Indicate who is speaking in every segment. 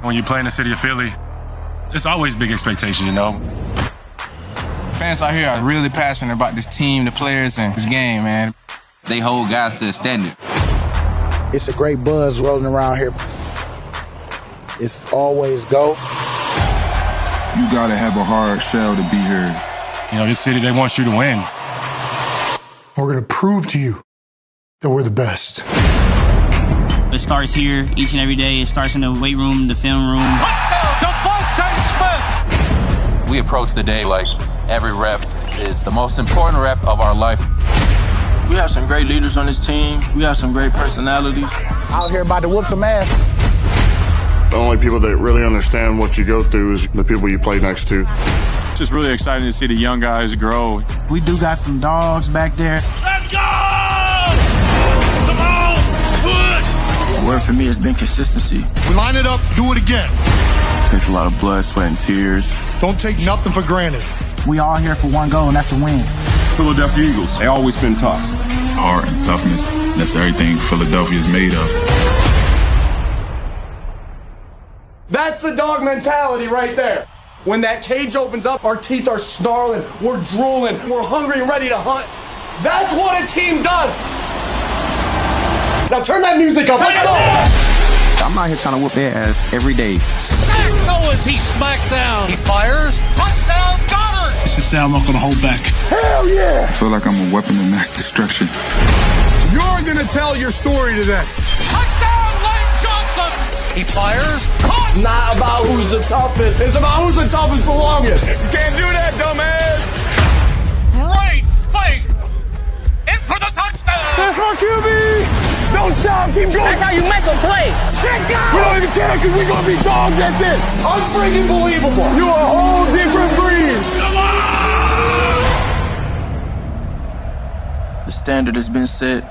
Speaker 1: When you play in the city of Philly, it's always big expectations, you know.
Speaker 2: Fans out here are really passionate about this team, the players, and this game, man.
Speaker 3: They hold guys to a standard.
Speaker 4: It's a great buzz rolling around here. It's always go.
Speaker 5: You gotta have a hard shell to be here.
Speaker 1: You know, this city, they want you to win.
Speaker 6: We're gonna prove to you that we're the best.
Speaker 7: It starts here each and every day. It starts in the weight room, the film room.
Speaker 3: We approach the day like every rep is the most important rep of our life.
Speaker 8: We have some great leaders on this team. We have some great personalities.
Speaker 4: Out here about to whoop some ass.
Speaker 9: The only people that really understand what you go through is the people you play next to.
Speaker 1: It's just really exciting to see the young guys grow.
Speaker 2: We do got some dogs back there.
Speaker 8: Let's go! Come on, push! The word for me has been consistency.
Speaker 6: We line it up, do it again.
Speaker 8: It takes a lot of blood, sweat, and tears.
Speaker 6: Don't take nothing for granted.
Speaker 2: We all here for one goal, and that's to win.
Speaker 5: Philadelphia Eagles, they always been tough.
Speaker 10: Heart and toughness, that's everything Philadelphia is made of.
Speaker 11: That's the dog mentality right there. When that cage opens up, our teeth are snarling, we're drooling, we're hungry and ready to hunt. That's what a team does. Now turn that music up, let's go!
Speaker 3: I'm out here trying to whoop their ass every day.
Speaker 8: Sack Owens, he smacks down. He fires. Touchdown, Goddard!
Speaker 6: Let's just say I'm not gonna hold back.
Speaker 4: Hell yeah!
Speaker 5: I feel like I'm a weapon of mass destruction.
Speaker 6: You're gonna tell your story today.
Speaker 8: Touchdown, Lane Johnson! He fires.
Speaker 11: It's not about who's the toughest, it's about who's the toughest the longest. You can't do that, dumbass!
Speaker 8: Great fake! In for the touchdown!
Speaker 11: That's our QB! Don't stop, keep going!
Speaker 7: That's how you make a play.
Speaker 11: Get down! We don't even care because we're gonna be dogs at this! Unfreaking believable! You're a whole different breed!
Speaker 8: Come on! The standard has been set.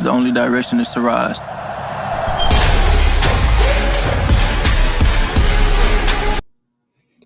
Speaker 8: The only direction is to rise.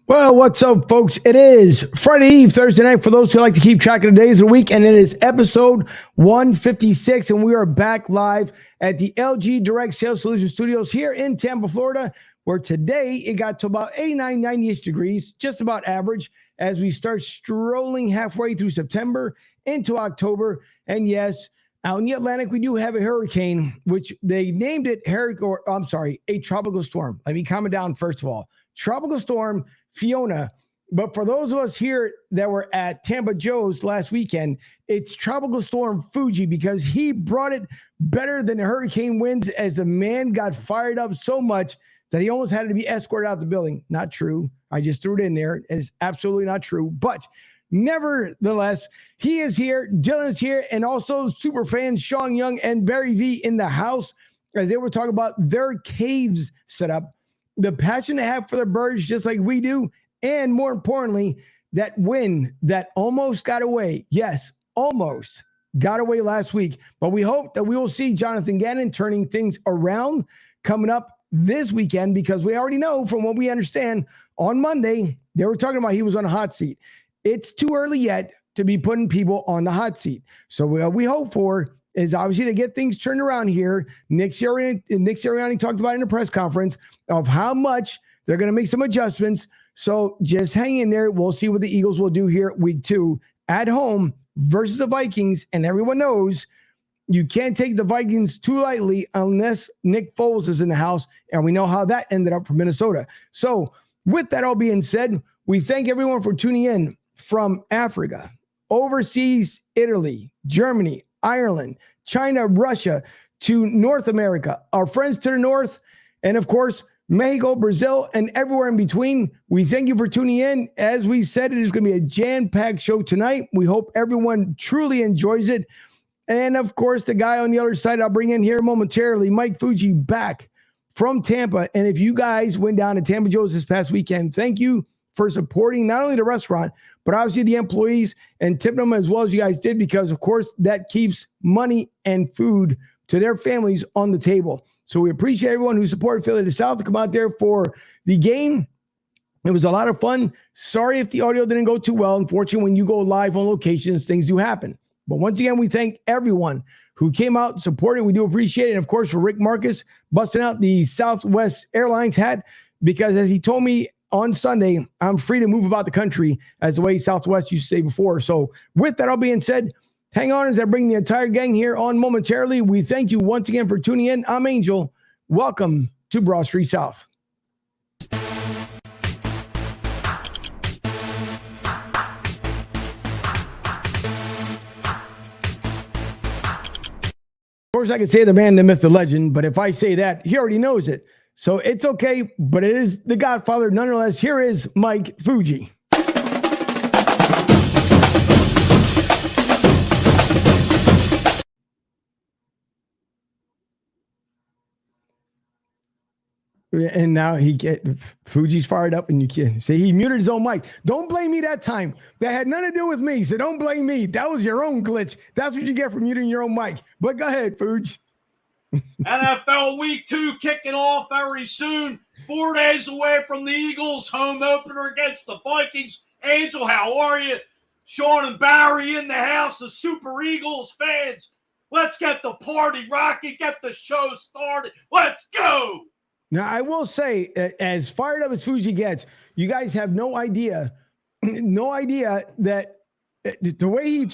Speaker 12: Well, what's up, folks? It is Friday Eve, Thursday night, for those who like to keep track of the days of the week, and it is episode 156, and we are back live at the LG Direct Sales Solutions Studios here in Tampa, Florida, where today it got to about 89, 90-ish degrees, just about average, as we start strolling halfway through September into October. And yes, out in the Atlantic, we do have a hurricane, which they named it a tropical storm. Let me calm it down first of all. Tropical storm Fiona. But for those of us here that were at Tampa Joe's last weekend, it's Tropical Storm Fuji, because he brought it better than the hurricane winds, as the man got fired up so much that he almost had to be escorted out the building. Not true. I just threw it in there. It's absolutely not true. But nevertheless, he is here, Dylan's here, and also super fans Sean Young and Barry V in the house, as they were talking about their caves set up, the passion they have for the birds, just like we do, and more importantly, that win that almost got away. Yes, almost got away last week. But we hope that we will see Jonathan Gannon turning things around coming up this weekend, because we already know, from what we understand, on Monday, they were talking about he was on a hot seat. It's too early yet to be putting people on the hot seat. So what we hope for is obviously to get things turned around here. Nick Sirianni talked about in the press conference of how much they're going to make some adjustments. So just hang in there. We'll see what the Eagles will do here week 2 at home versus the Vikings. And everyone knows you can't take the Vikings too lightly unless Nick Foles is in the house. And we know how that ended up for Minnesota. So with that all being said, we thank everyone for tuning in from Africa, overseas, Italy, Germany, Ireland, China, Russia, to North America, our friends to the north, and of course, Mexico, Brazil, and everywhere in between. We thank you for tuning in. As we said, it is going to be a jam-packed show tonight. We hope everyone truly enjoys it. And of course, the guy on the other side I'll bring in here momentarily, Mike Fuji, back from Tampa. And if you guys went down to Tampa Joe's this past weekend, thank you for supporting not only the restaurant, but obviously the employees, and tipping them as well as you guys did, because of course that keeps money and food to their families on the table. So we appreciate everyone who supported Philly to South to come out there for the game. It was a lot of fun. Sorry if the audio didn't go too well. Unfortunately, when you go live on locations, things do happen. But once again, we thank everyone who came out and supported. We do appreciate it. And of course, for Rick Marcus busting out the Southwest Airlines hat, because as he told me on Sunday, I'm free to move about the country, as the way Southwest used to say before. So with that all being said, hang on as I bring the entire gang here on momentarily. We thank you once again for tuning in. I'm Angel. Welcome to Broad Street South. Of course, I can say the man, the myth, the legend, but if I say that, he already knows it. So it's okay, but it is the Godfather. Nonetheless, here is Mike Fuji. And now Fuji's fired up, and you can't say he muted his own mic. Don't blame me that time. That had nothing to do with me, so don't blame me. That was your own glitch. That's what you get for muting your own mic. But go ahead, Fuji.
Speaker 13: NFL Week 2 kicking off very soon. 4 days away from the Eagles' home opener against the Vikings. Angel, how are you? Shawn and Barry in the house, the Super Eagles fans. Let's get the party rocking, get the show started. Let's go.
Speaker 12: Now, I will say, as fired up as Fuji gets, you guys have no idea that the way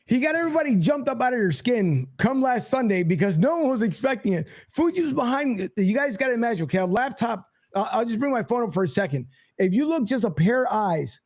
Speaker 12: he got everybody jumped up out of their skin come last Sunday because no one was expecting it. Fuji was behind. You guys got to imagine, okay, a laptop. I'll just bring my phone up for a second. If you look just a pair of eyes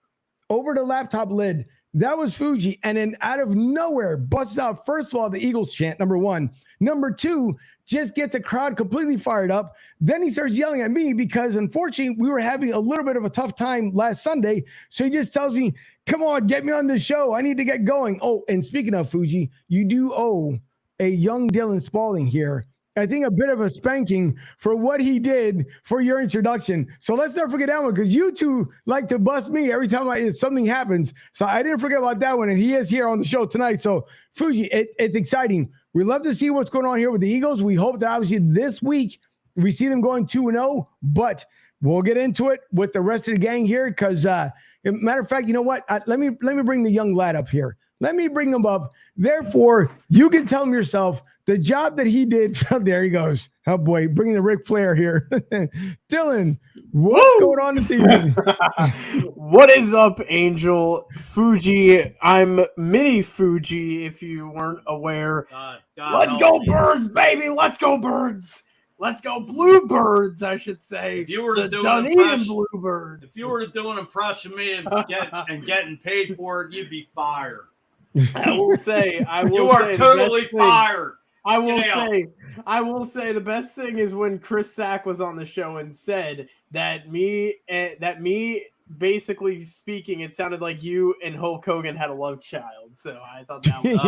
Speaker 12: over the laptop lid, that was Fuji. And then out of nowhere, busts out, first of all, the Eagles chant, number one. Number two, just gets the crowd completely fired up. Then he starts yelling at me because, unfortunately, we were having a little bit of a tough time last Sunday. So he just tells me, come on, get me on the show. I need to get going. Oh, and speaking of Fuji, you do owe a young Dylan Spalding here, I think, a bit of a spanking for what he did for your introduction. So let's not forget that one, because you two like to bust me every time something happens. So I didn't forget about that one, and he is here on the show tonight. So Fuji, it's exciting. We love to see what's going on here with the Eagles. We hope that obviously this week we see them going 2-0, but we'll get into it with the rest of the gang here because, matter of fact, you know what? Let me bring the young lad up here. Let me bring him up. Therefore, you can tell him yourself the job that he did. There he goes. Oh, boy, bringing the Ric Flair here. Dylan, what's going on this evening?
Speaker 14: What is up, Angel? Fuji. I'm Mini Fuji, if you weren't aware. Let's go Birds, baby. Let's go Birds. Let's go Bluebirds, I should say.
Speaker 13: If you were to do an impression of me and getting paid for it, you'd be fired.
Speaker 14: I will say
Speaker 13: you are totally fired.
Speaker 14: I will say the best thing is when Chris Sack was on the show and said that me basically speaking, it sounded like you and Hulk Hogan had a love child. So I thought that was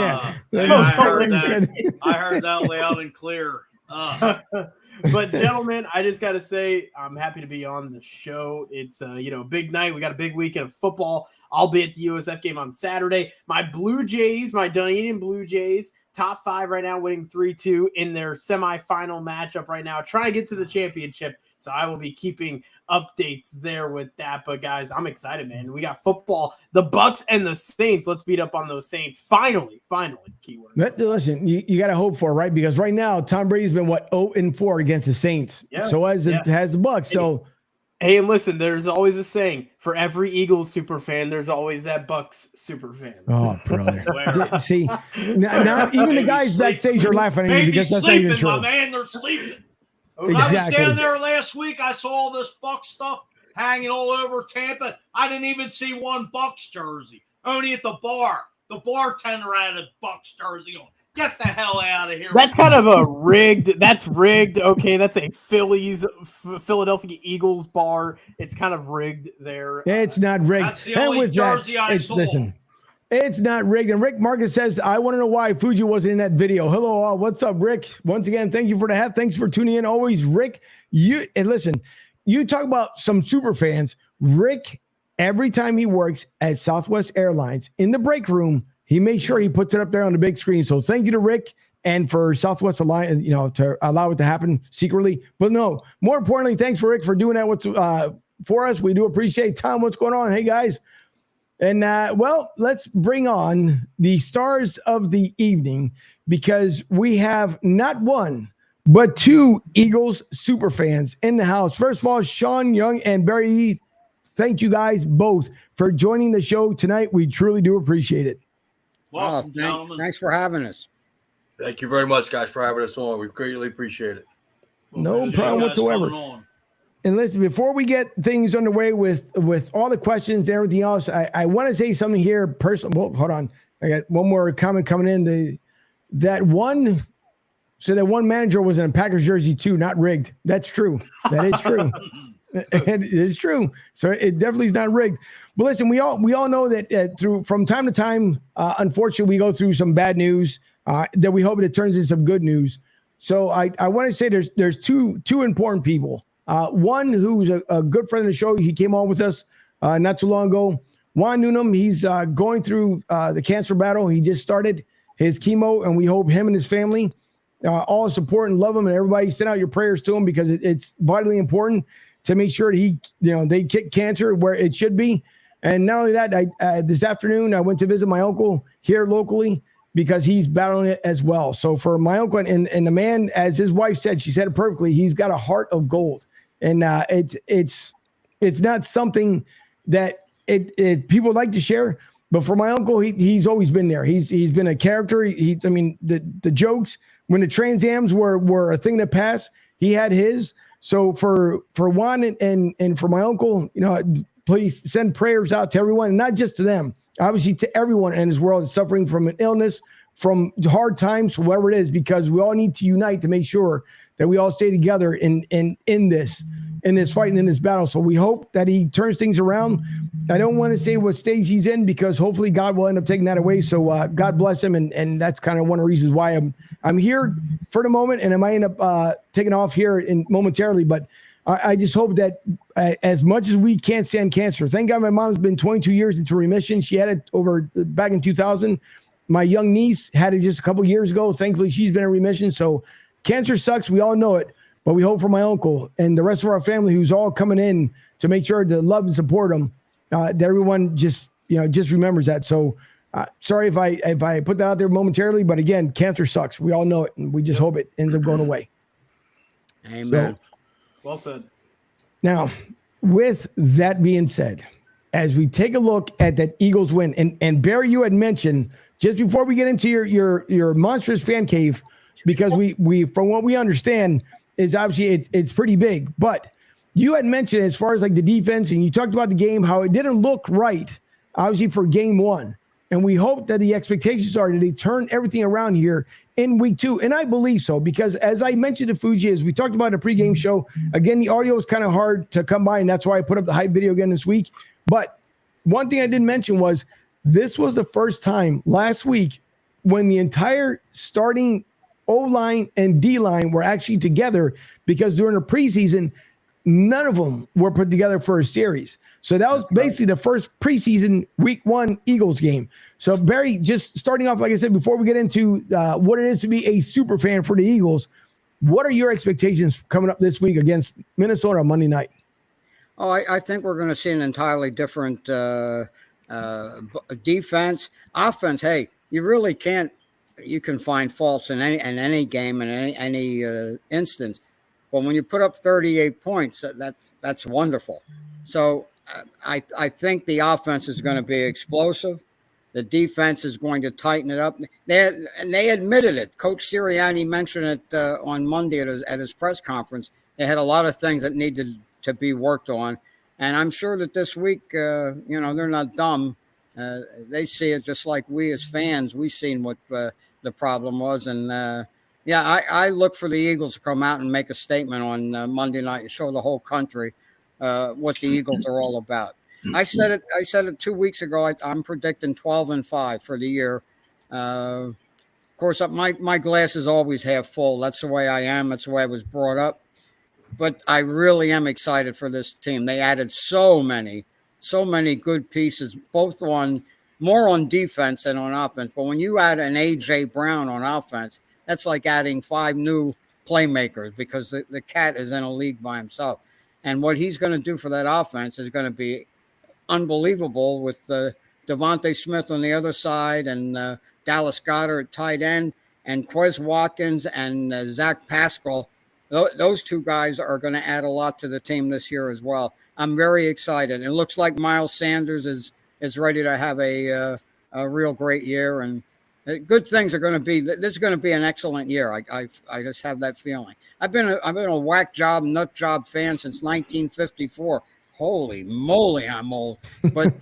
Speaker 13: I heard that loud and clear.
Speaker 14: But gentlemen, I just got to say I'm happy to be on the show. It's a big night. We got a big weekend of football. I'll be at the USF game on Saturday. My Dunedin Blue Jays, top 5 right now, winning 3-2 in their semifinal matchup right now, trying to get to the championship. So I will be keeping updates there with that. But guys, I'm excited, man. We got football, the Bucks and the Saints. Let's beat up on those Saints. Finally, keyword.
Speaker 12: Listen, you got to hope for, right? Because right now, Tom Brady's been 0-4 against the Saints. Yeah, so has the Bucks. So
Speaker 14: hey, and listen, there's always a saying for every Eagles super fan, there's always that Bucks super fan.
Speaker 12: Oh, brother. See, now even the guys backstage are laughing at you because that's not even true.
Speaker 13: My man, they're sleeping. When I was down there last week, I saw all this Bucs stuff hanging all over Tampa. I didn't even see one Bucs jersey. Only at the bar. The bartender had a Bucs jersey on. Get the hell out of here.
Speaker 14: That's kind of a rigged. That's rigged. Okay, that's a Philadelphia Eagles bar. It's kind of rigged there.
Speaker 12: It's not rigged.
Speaker 13: That's the only jersey I saw.
Speaker 12: Listen. It's not rigged. And Rick Marcus says, I want to know why Fuji wasn't in that video. Hello, what's up, Rick? Once again, thank you for the hat. Thanks for tuning in. Always, Rick. And listen, you talk about some super fans. Rick, every time he works at Southwest Airlines in the break room, he makes sure he puts it up there on the big screen. So thank you to Rick and for Southwest Alliance, to allow it to happen secretly. But no, more importantly, thanks for Rick for doing that for us. We do appreciate Tom. What's going on? Hey, guys. And well, let's bring on the stars of the evening because we have not one, but two Eagles super fans in the house. First of all, Sean Young and Barry Heath, thank you guys both for joining the show tonight. We truly do appreciate it.
Speaker 13: Welcome, gentlemen.
Speaker 15: Thanks for having us.
Speaker 16: Thank you very much, guys, for having us on. We greatly appreciate it.
Speaker 12: No problem whatsoever. And listen, before we get things underway with all the questions and everything else, I want to say something here personally. Well, hold on. I got one more comment coming in. That one manager was in a Packers jersey too, not rigged. That's true. That is true. It is true. So it definitely is not rigged. But listen, we all know that from time to time, unfortunately, we go through some bad news that we hope it turns into some good news. So I want to say there's two important people. One who's a good friend of the show. He came on with us not too long ago. Juan Noonan, he's going through the cancer battle. He just started his chemo, and we hope him and his family all support and love him. And everybody send out your prayers to him because it's vitally important to make sure that they kick cancer where it should be. And not only that, this afternoon I went to visit my uncle here locally because he's battling it as well. So for my uncle and the man, as his wife said, she said it perfectly, he's got a heart of gold. And it's not something that people like to share. But for my uncle, he's always been there. He's been a character. The jokes when the Trans Ams were a thing that passed, he had his. So for Juan and for my uncle, please send prayers out to everyone, and not just to them. Obviously, to everyone in this world is suffering from an illness, from hard times, whatever it is, because we all need to unite to make sure that we all stay together in this fight and in this battle. So we hope that he turns things around. I don't want to say what stage he's in because hopefully God will end up taking that away. So God bless him, and that's kind of one of the reasons why I'm here for the moment, and I might end up taking off here momentarily. But I just hope that as much as we can't stand cancer, thank God my mom's been 22 years into remission. She had it back in 2000. My young niece had it just a couple years ago. Thankfully, she's been in remission. So cancer sucks. We all know it. But we hope for my uncle and the rest of our family who's all coming in to make sure to love and support him, that everyone just remembers that. So sorry if I put that out there momentarily. But again, cancer sucks. We all know it. And we just hope it ends up going away.
Speaker 15: Amen.
Speaker 12: So,
Speaker 14: well said.
Speaker 12: Now, with that being said, as we take a look at that Eagles win, and Barry, you had mentioned just before we get into your monstrous fan cave, because we from what we understand is obviously it's pretty big, but you had mentioned as far as like the defense, and you talked about the game, how it didn't look right, obviously for game one. And we hope that the expectations are that they turn everything around here in week two. And I believe so, because as I mentioned to Fuji, as we talked about in a pregame show, again, the audio is kind of hard to come by, and that's why I put up the hype video again this week. But one thing I didn't mention was this was the first time last week when the entire starting O-line and D-line were actually together, because during the preseason, none of them were put together for a series. So that was basically the first preseason week one Eagles game. So Barry, just starting off, like I said, before we get into what it is to be a super fan for the Eagles, what are your expectations coming up this week against Minnesota on Monday night?
Speaker 15: Oh, I think we're going to see an entirely different defense. Offense, hey, you really can't. You can find faults in any game, in any instance. But when you put up 38 points, that's wonderful. So I think the offense is going to be explosive. The defense is going to tighten it up. They admitted it. Coach Sirianni mentioned it on Monday at his press conference. They had a lot of things that needed to be worked on. And I'm sure that this week, they're not dumb. They see it just like we as fans. We've seen what the problem was. And, I look for the Eagles to come out and make a statement on Monday night and show the whole country what the Eagles are all about. I said it 2 weeks ago. I'm predicting 12-5 for the year. Of course, my glass is always half full. That's the way I am. That's the way I was brought up. But I really am excited for this team. They added so many good pieces, both more on defense than on offense. But when you add an A.J. Brown on offense, that's like adding 5 new playmakers, because the cat is in a league by himself. And what he's going to do for that offense is going to be unbelievable with Devontae Smith on the other side, and Dallas Goedert at tight end, and Quez Watkins and Zach Pascal. Those two guys are going to add a lot to the team this year as well. I'm very excited. It looks like Miles Sanders is ready to have a real great year, and good things are going to be. This is going to be an excellent year. I just have that feeling. I've been a whack job, nut job fan since 1954. Holy moly, I'm old. But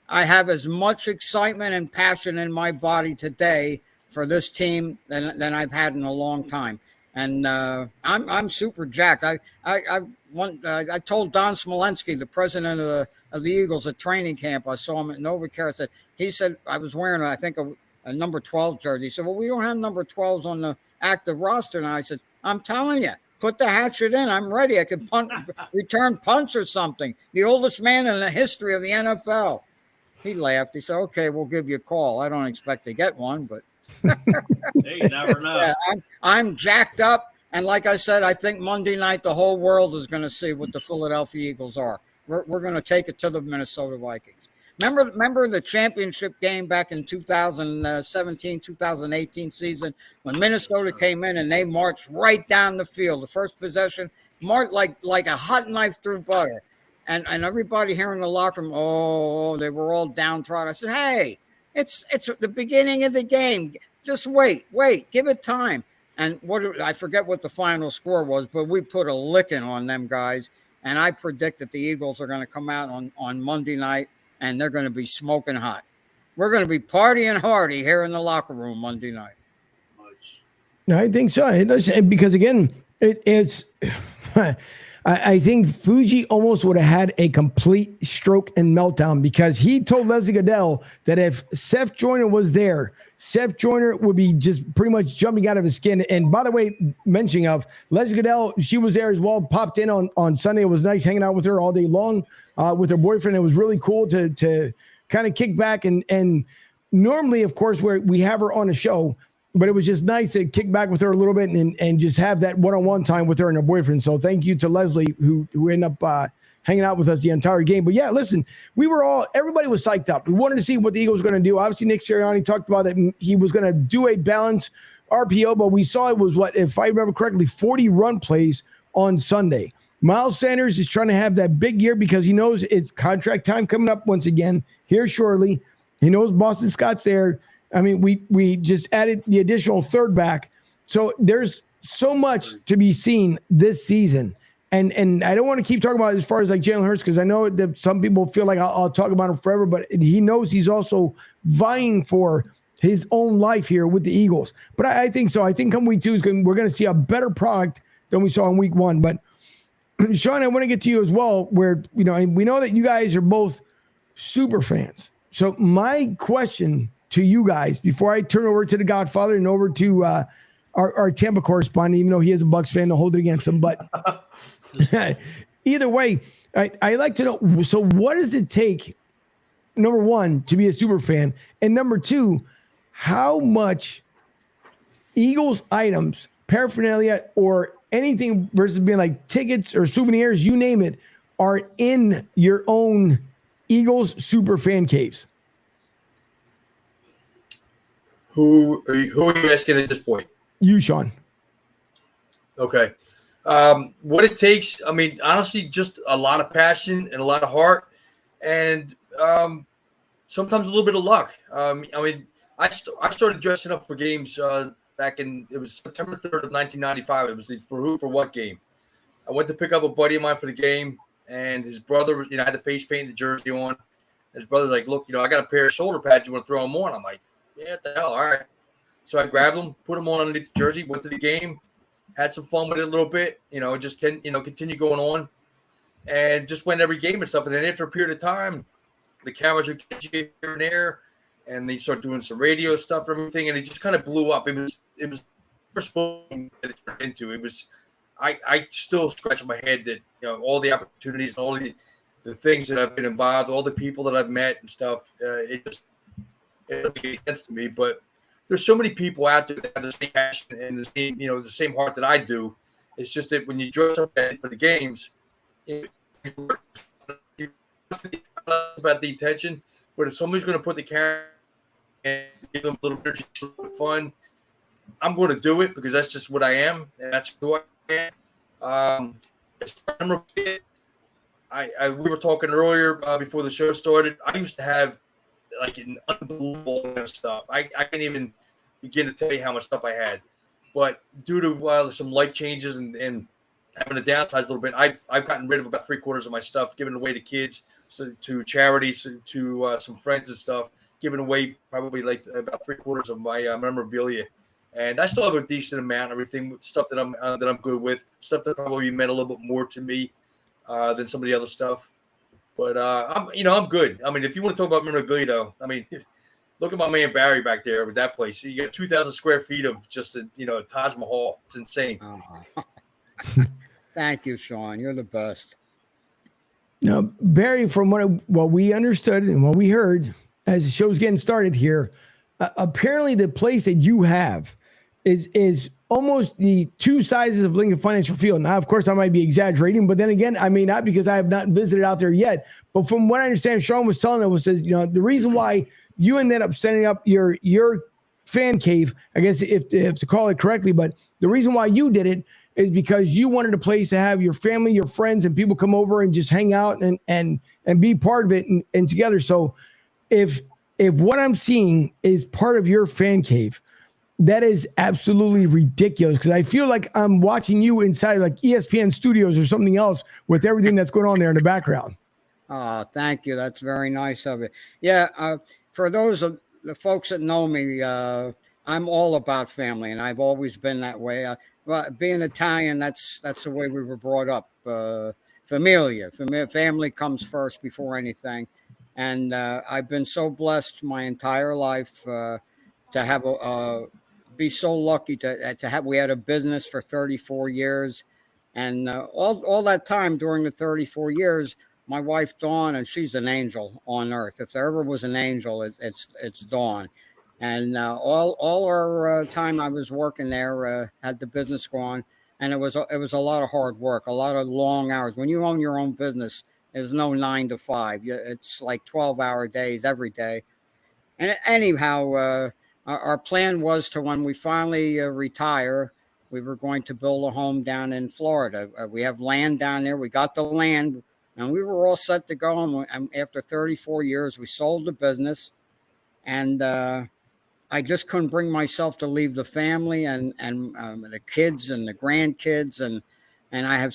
Speaker 15: I have as much excitement and passion in my body today for this team than I've had in a long time. And I'm super jacked. I told Don Smolensky, the president of the Eagles, at training camp. I saw him at NovaCare. He said I was wearing, I think, a number 12 jersey. He said, well, we don't have number 12s on the active roster. And I said, I'm telling you, put the hatchet in. I'm ready. I could return punts or something. The oldest man in the history of the NFL. He laughed. He said, okay, we'll give you a call. I don't expect to get one, but
Speaker 13: you never know.
Speaker 15: Yeah, I'm jacked up. And like I said, I think Monday night the whole world is going to see what the Philadelphia Eagles are. We're going to take it to the Minnesota Vikings. Remember the championship game back in 2017, 2018 season when Minnesota came in and they marched right down the field. The first possession marched like a hot knife through butter. And everybody here in the locker room, oh, they were all downtrodden. I said, hey, it's the beginning of the game. Just wait, give it time. And I forget what the final score was, but we put a licking on them guys. And I predict that the Eagles are going to come out on Monday night, and they're going to be smoking hot. We're going to be partying hardy here in the locker room Monday night.
Speaker 12: No, I think so. It does, because again, it's. I think Fuji almost would have had a complete stroke and meltdown because he told Leslie Goodell that if Seth Joyner was there, Seth Joyner would be just pretty much jumping out of his skin. And by the way, mentioning of Leslie Goodell, she was there as well, popped in on Sunday. It was nice hanging out with her all day long with her boyfriend. It was really cool to kind of kick back. And normally, of course, we have her on a show, but it was just nice to kick back with her a little bit and just have that one-on-one time with her and her boyfriend. So thank you to Leslie who ended up hanging out with us the entire game. But yeah, listen, everybody was psyched up. We wanted to see what the Eagles were going to do. Obviously, Nick Sirianni talked about that he was going to do a balanced RPO, but we saw it was if I remember correctly, 40 run plays on Sunday. Miles Sanders is trying to have that big year because he knows it's contract time coming up once again here shortly. He knows Boston Scott's there. I mean, we just added the additional third back. So there's so much to be seen this season. And I don't want to keep talking about it as far as like Jalen Hurts, because I know that some people feel like I'll talk about him forever, but he knows he's also vying for his own life here with the Eagles. But I think so. I think come week 2, we're going to see a better product than we saw in week 1. But Shawn, I want to get to you as well, where, we know that you guys are both super fans. So my question to you guys, before I turn over to the Godfather and over to our Tampa correspondent, even though he is a Bucs fan, to hold it against him. But either way, I like to know, so what does it take, number one, to be a super fan? And number two, how much Eagles items, paraphernalia, or anything versus being like tickets or souvenirs, you name it, are in your own Eagles super fan caves?
Speaker 16: Who are you asking at this point?
Speaker 12: You, Shawn.
Speaker 16: Okay. What it takes, I mean, honestly, just a lot of passion and a lot of heart, and sometimes a little bit of luck. I mean, I started dressing up for games back it was September 3rd of 1995. It was the For Who For What game. I went to pick up a buddy of mine for the game, and his brother, had the face paint, the jersey on. His brother's like, look, I got a pair of shoulder pads. You want to throw them on? I'm like, yeah, what the hell? All right. So I grabbed them, put them on underneath the jersey, went to the game, had some fun with it a little bit, just continue going on, and just went every game and stuff. And then after a period of time, the cameras would catch you here and there, and they start doing some radio stuff and everything, and it just kind of blew up. It was first thing that it turned into. It was, I still scratch my head that all the opportunities, all the things that I've been involved, all the people that I've met and stuff. It doesn't make sense to me, but there's so many people out there that have the same passion and the same, the same heart that I do. It's just that when you dress up for the games, it's about the attention, But if somebody's going to put the camera and give them a little bit of fun, I'm going to do it because that's just what I am, and that's who I am. We were talking earlier before the show started. I used to have like an unbelievable amount of stuff. I can't even begin to tell you how much stuff I had. But due to some life changes and having to downsize a little bit, I've gotten rid of about 3/4 of my stuff, given away to kids, to charities, to some friends and stuff, giving away probably like about 3/4 of my memorabilia. And I still have a decent amount, everything stuff that I'm good with, stuff that probably meant a little bit more to me than some of the other stuff. But I'm good. I mean, if you want to talk about memorabilia, though, I mean, look at my man Barry back there with that place. You got 2,000 square feet of just a Taj Mahal. It's insane.
Speaker 15: Thank you, Shawn. You're the best.
Speaker 12: Now, Barry, from what we understood and what we heard as the show's getting started here, apparently the place that you have is almost the two sizes of Lincoln Financial Field. Now, of course, I might be exaggerating, but then again, I may not, because I have not visited out there yet. But from what I understand, Shawn was telling us was that, the reason why you ended up setting up your fan cave, I guess if to call it correctly, but the reason why you did it is because you wanted a place to have your family, your friends, and people come over and just hang out and be part of it and together. So if what I'm seeing is part of your fan cave, that is absolutely ridiculous, because I feel like I'm watching you inside like ESPN studios or something else with everything that's going on there in the background.
Speaker 15: Oh, thank you. That's very nice of it. Yeah, for those of the folks that know me, I'm all about family, and I've always been that way. Being Italian, that's the way we were brought up. Family comes first before anything. And I've been so blessed my entire life to have be so lucky to have. We had a business for 34 years, and all that time during the 34 years, my wife Dawn, and she's an angel on earth. If there ever was an angel, it's Dawn. And all our time I was working there, had the business going, and it was a lot of hard work, a lot of long hours. When you own your own business, there's no 9 to 5. It's like 12-hour days every day. And anyhow, our plan was to, when we finally retire, we were going to build a home down in Florida. We have land down there. We got the land, and we were all set to go. And after 34 years, we sold the business, and I just couldn't bring myself to leave the family and the kids and the grandkids, and I have,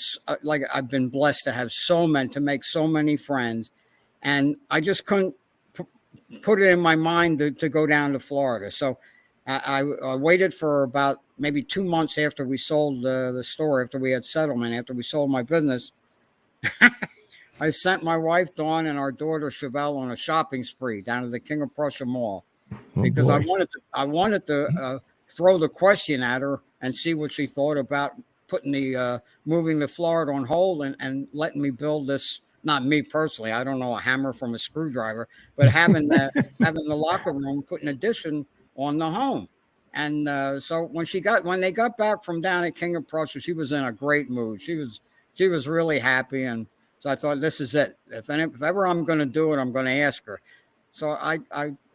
Speaker 15: I've been blessed to have to make so many friends, and I just couldn't put it in my mind to go down to Florida. So I waited for about maybe 2 months after we sold the store, after we had settlement, after we sold my business. I sent my wife Dawn and our daughter Chevelle on a shopping spree down to the King of Prussia Mall, because I wanted to throw the question at her and see what she thought about putting moving the Florida on hold and letting me build this. Not me personally, I don't know a hammer from a screwdriver, but having the locker room, put an addition on the home. And so when they got back from down at King of Prussia, she was in a great mood. She was really happy, and so I thought, this is it. If ever I'm going to do it, I'm going to ask her. So I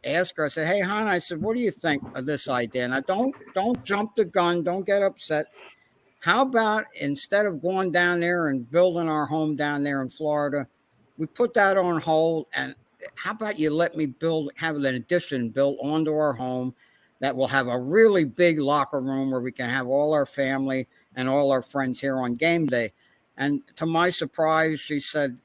Speaker 15: asked her. I said, "Hey, hon," I said, "what do you think of this idea?" And I don't jump the gun. Don't get upset. How about, instead of going down there and building our home down there in Florida, we put that on hold, and how about you let me have an addition built onto our home that will have a really big locker room where we can have all our family and all our friends here on game day. And to my surprise, she said,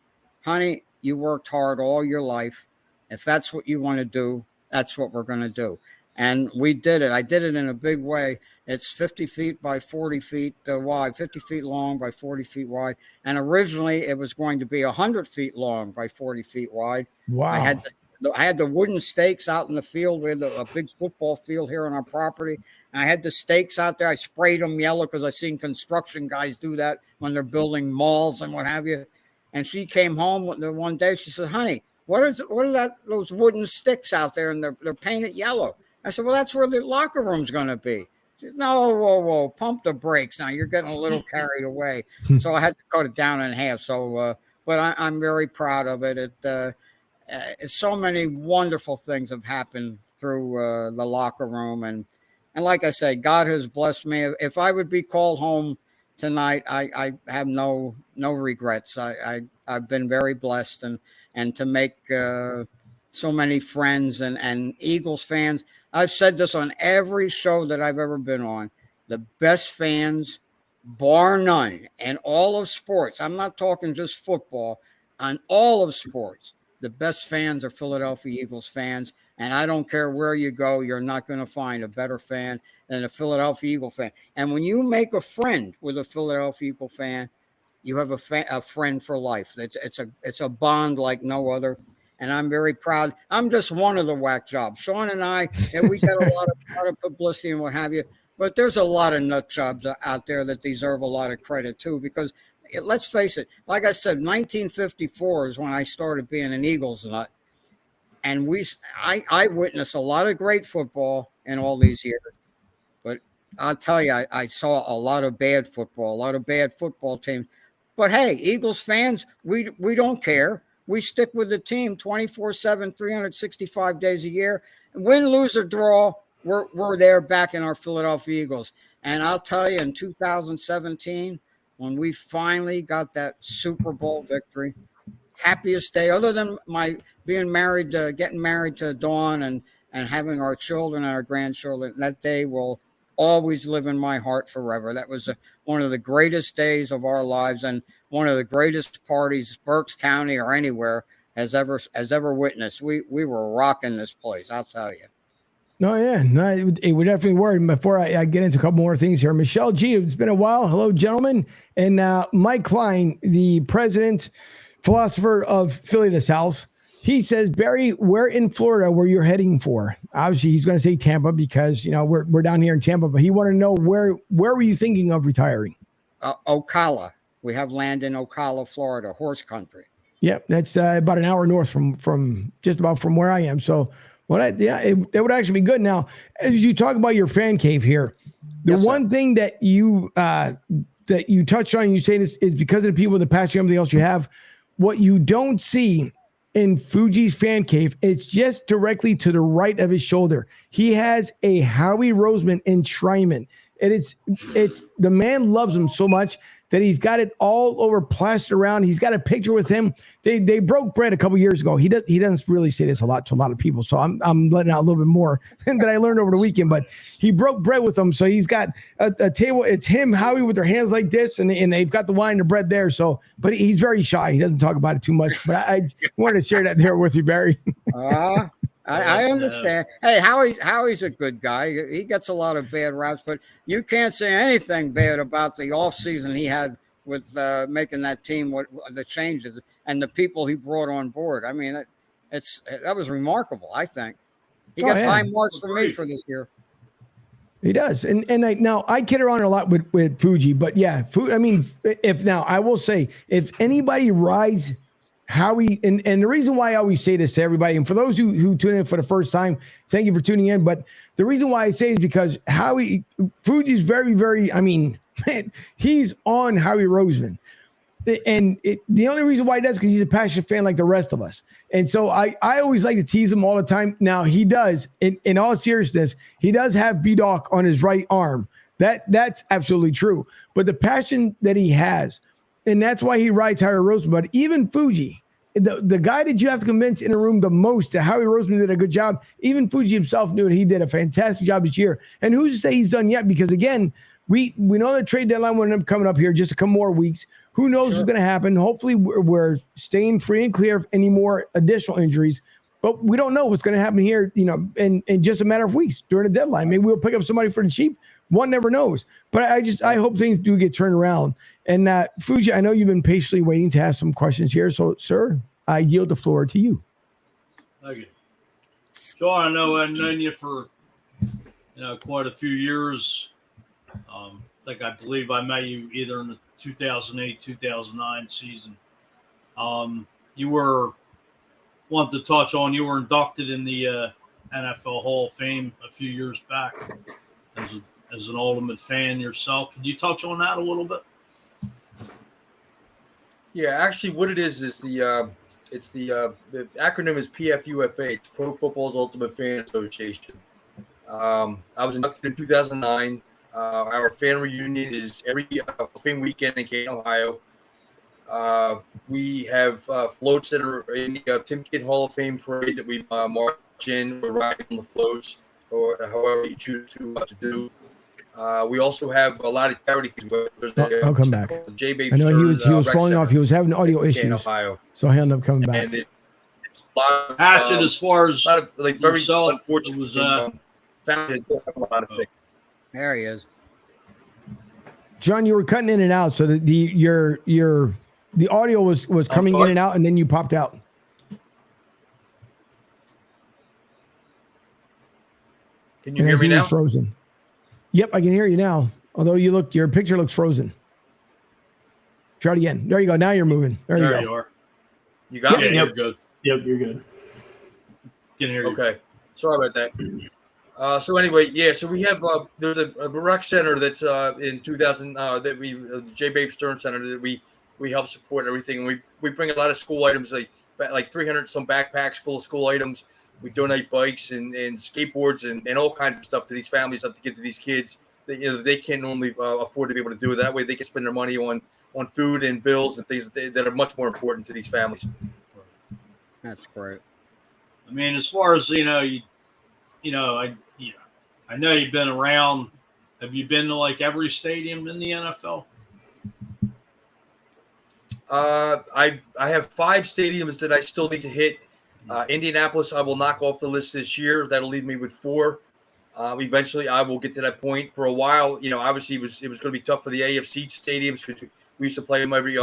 Speaker 15: "Honey, you worked hard all your life. If that's what you want to do, that's what we're going to do." And we did it. I did it in a big way. It's 50 feet by 40 feet wide, 50 feet long by 40 feet wide. And originally it was going to be 100 feet long by 40 feet wide.
Speaker 12: Wow.
Speaker 15: I had the wooden stakes out in the field. We had a big football field here on our property. And I had the stakes out there. I sprayed them yellow because I've seen construction guys do that when they're building malls and what have you. And she came home one day. She said, "Honey, what are those wooden sticks out there, and they're painted yellow?" I said, "Well, that's where the locker room's going to be." She said, "No, whoa, pump the brakes. Now you're getting a little carried away." So I had to cut it down in half. So, but I'm very proud of it. So many wonderful things have happened through the locker room, and like I said, God has blessed me. If I would be called home tonight, I have no regrets. I've been very blessed, and to make so many friends and Eagles fans. I've said this on every show that I've ever been on. The best fans, bar none, in all of sports. I'm not talking just football. On all of sports, the best fans are Philadelphia Eagles fans. And I don't care where you go, you're not going to find a better fan than a Philadelphia Eagle fan. And when you make a friend with a Philadelphia Eagle fan, you have a friend for life. It's a bond like no other. And I'm very proud. I'm just one of the whack jobs. Shawn and I, and we got a lot of publicity and what have you. But there's a lot of nut jobs out there that deserve a lot of credit too, because let's face it, like I said, 1954 is when I started being an Eagles nut. And I witnessed a lot of great football in all these years. But I'll tell you, I saw a lot of bad football, a lot of bad football teams. But hey, Eagles fans, we don't care. We stick with the team 24/7, 365 days a year. Win, lose, or draw, we're there backing our Philadelphia Eagles. And I'll tell you, in 2017, when we finally got that Super Bowl victory, happiest day, other than my being married, getting married to Dawn and having our children and our grandchildren, that day will always live in my heart forever. That was one of the greatest days of our lives and one of the greatest parties Berks County or anywhere has ever witnessed. We were rocking this place, I'll tell you.
Speaker 12: No, yeah, no, it would definitely work. Before I get into a couple more things here, Michelle G, it's been a while. Hello, gentlemen. And Mike Klein, the president, philosopher of Philly to South, he says, Barry, where in Florida were you heading for? Obviously, he's going to say Tampa because, you know, we're down here in Tampa, but he wanted to know where were you thinking of retiring?
Speaker 15: Ocala. We have land in Ocala, Florida, horse country.
Speaker 12: Yep, that's about an hour north from just about from where I am. So, it would actually be good. Now, as you talk about your fan cave here, the one thing that you touched on, you say this is because of the people, the passion, everything else you have. What you don't see in Fuji's fan cave, it's just directly to the right of his shoulder. He has a Howie Roseman enshrinement. And it's the man loves him so much that he's got it all over plastered around. He's got a picture with him. They broke bread a couple years ago. He doesn't really say this a lot to a lot of people, so I'm letting out a little bit more than I learned over the weekend. But he broke bread with them, so he's got a table. It's him, Howie, with their hands like this, and they've got the wine and the bread there. So, but he's very shy. He doesn't talk about it too much. But I wanted to share that there with you, Barry.
Speaker 15: I understand. Hey, Howie's a good guy. He gets a lot of bad raps, but you can't say anything bad about the offseason he had with making that team, what the changes and the people he brought on board. I mean, that was remarkable, I think. He gets high marks for me for this year.
Speaker 12: He does. And now I kid around a lot with Fuji, but yeah, I mean, I will say, if anybody rides Howie, and the reason why I always say this to everybody, and for those who tune in for the first time, thank you for tuning in. But the reason why I say is because Fuji's very, very, I mean, man, he's on Howie Roseman. And the only reason why he does is because he's a passionate fan like the rest of us. And so I always like to tease him all the time. Now, he does, in all seriousness, he does have B-Doc on his right arm. That's absolutely true. But the passion that he has, and that's why he rides Howie Roseman. But even Fuji, the guy that you have to convince in a room the most that Howie Roseman did a good job, even Fuji himself knew that he did a fantastic job this year. And who's to say he's done yet? Because, again, we know the trade deadline will end up coming up here just a couple more weeks. Who knows what's going to happen? Hopefully, we're staying free and clear of any more additional injuries. But we don't know what's going to happen here, in just a matter of weeks during the deadline. Maybe we'll pick up somebody for the cheap. One never knows. But I hope things do get turned around. And Fuji, I know you've been patiently waiting to ask some questions here. So, sir, I yield the floor to you.
Speaker 13: Thank you. Shawn, I know I've known you for quite a few years. I believe I met you either in the 2008, 2009 season. You were wanted to touch on. You were inducted in the NFL Hall of Fame a few years back as an ultimate fan yourself. Could you touch on that a little bit?
Speaker 16: Yeah, actually, what it is the It's the acronym is PFUFA. It's Pro Football's Ultimate Fan Association. I was inducted in 2009. Our fan reunion is every opening weekend in Canton, Ohio. We have floats that are in the Tim Kidd Hall of Fame parade that we march in. We're riding on the floats, or however you choose to do. We also have a lot of charity things.
Speaker 12: I'll come back.
Speaker 16: J-Babe
Speaker 12: I know he was
Speaker 16: Rec
Speaker 12: falling
Speaker 16: Center
Speaker 12: off. He was having audio
Speaker 16: in
Speaker 12: issues,
Speaker 16: Ohio.
Speaker 12: so he'll end up coming back.
Speaker 16: And it's a lot of,
Speaker 13: Hatchet, as far as
Speaker 16: a lot of, like, very
Speaker 13: yourself,
Speaker 16: unfortunate.
Speaker 13: was
Speaker 16: founded a lot of things.
Speaker 15: There he is.
Speaker 12: John, you were cutting in and out, so that the audio was coming in and out, and then you popped out.
Speaker 16: Can you hear me now?
Speaker 12: Frozen. Yep, I can hear you now. Although your picture looks frozen. Try it again. There you go. Now you're moving. There you go.
Speaker 13: are.
Speaker 16: You got me?
Speaker 13: You're good.
Speaker 14: Yep, you're good.
Speaker 13: Can hear you.
Speaker 16: Okay. Sorry about that. So anyway, yeah. So we have there's a rec center that's in 2000 that we the J-Babe Stern Center that we help support and everything. And we bring a lot of school items like 300 some backpacks full of school items. We donate bikes and skateboards and all kinds of stuff to these families to give to these kids that they can't normally afford to be able to do it. That way they can spend their money on food and bills and things that are much more important to these families.
Speaker 15: That's great.
Speaker 13: I mean, as far as I know you've been around. Have you been to like every stadium in the NFL?
Speaker 16: I have 5 stadiums that I still need to hit. Indianapolis, I will knock off the list this year. That'll leave me with 4. Eventually, I will get to that point. For a while, obviously it was going to be tough for the AFC stadiums because we used to play them every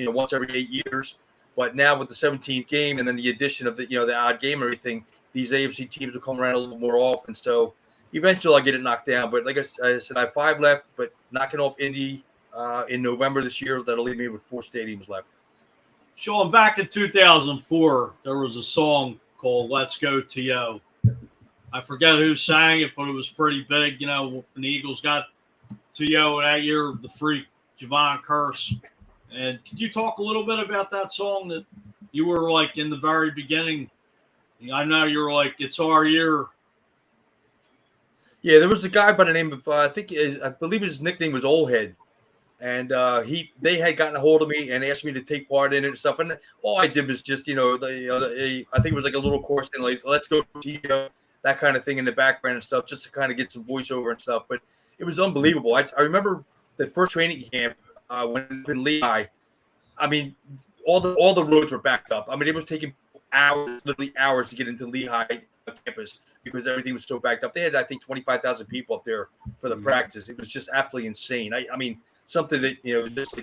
Speaker 16: once every 8 years. But now with the 17th game and then the addition of the odd game and everything, these AFC teams will come around a little more often. So eventually, I'll get it knocked down. But like I said, I have 5 left. But knocking off Indy in November this year, that'll leave me with 4 stadiums left.
Speaker 13: Shawn, back in 2004, there was a song called "Let's Go T.O." I forget who sang it, but it was pretty big. When the Eagles got T.O. that year, the freak Javon Curse. And could you talk a little bit about that song that you were like in the very beginning? I know you were like, "It's our year."
Speaker 16: Yeah, there was a guy by the name of I believe his nickname was Old Head. And they had gotten a hold of me and asked me to take part in it and stuff. And all I did was just, I think it was like a little course thing, like "Let's Go T.O." that kind of thing in the background and stuff, just to kind of get some voiceover and stuff. But it was unbelievable. I remember the first training camp when in Lehigh. I mean, all the roads were backed up. I mean, it was taking hours, literally hours, to get into Lehigh campus because everything was so backed up. They had, I think, 25,000 people up there for the practice. It was just absolutely insane. I mean, something that just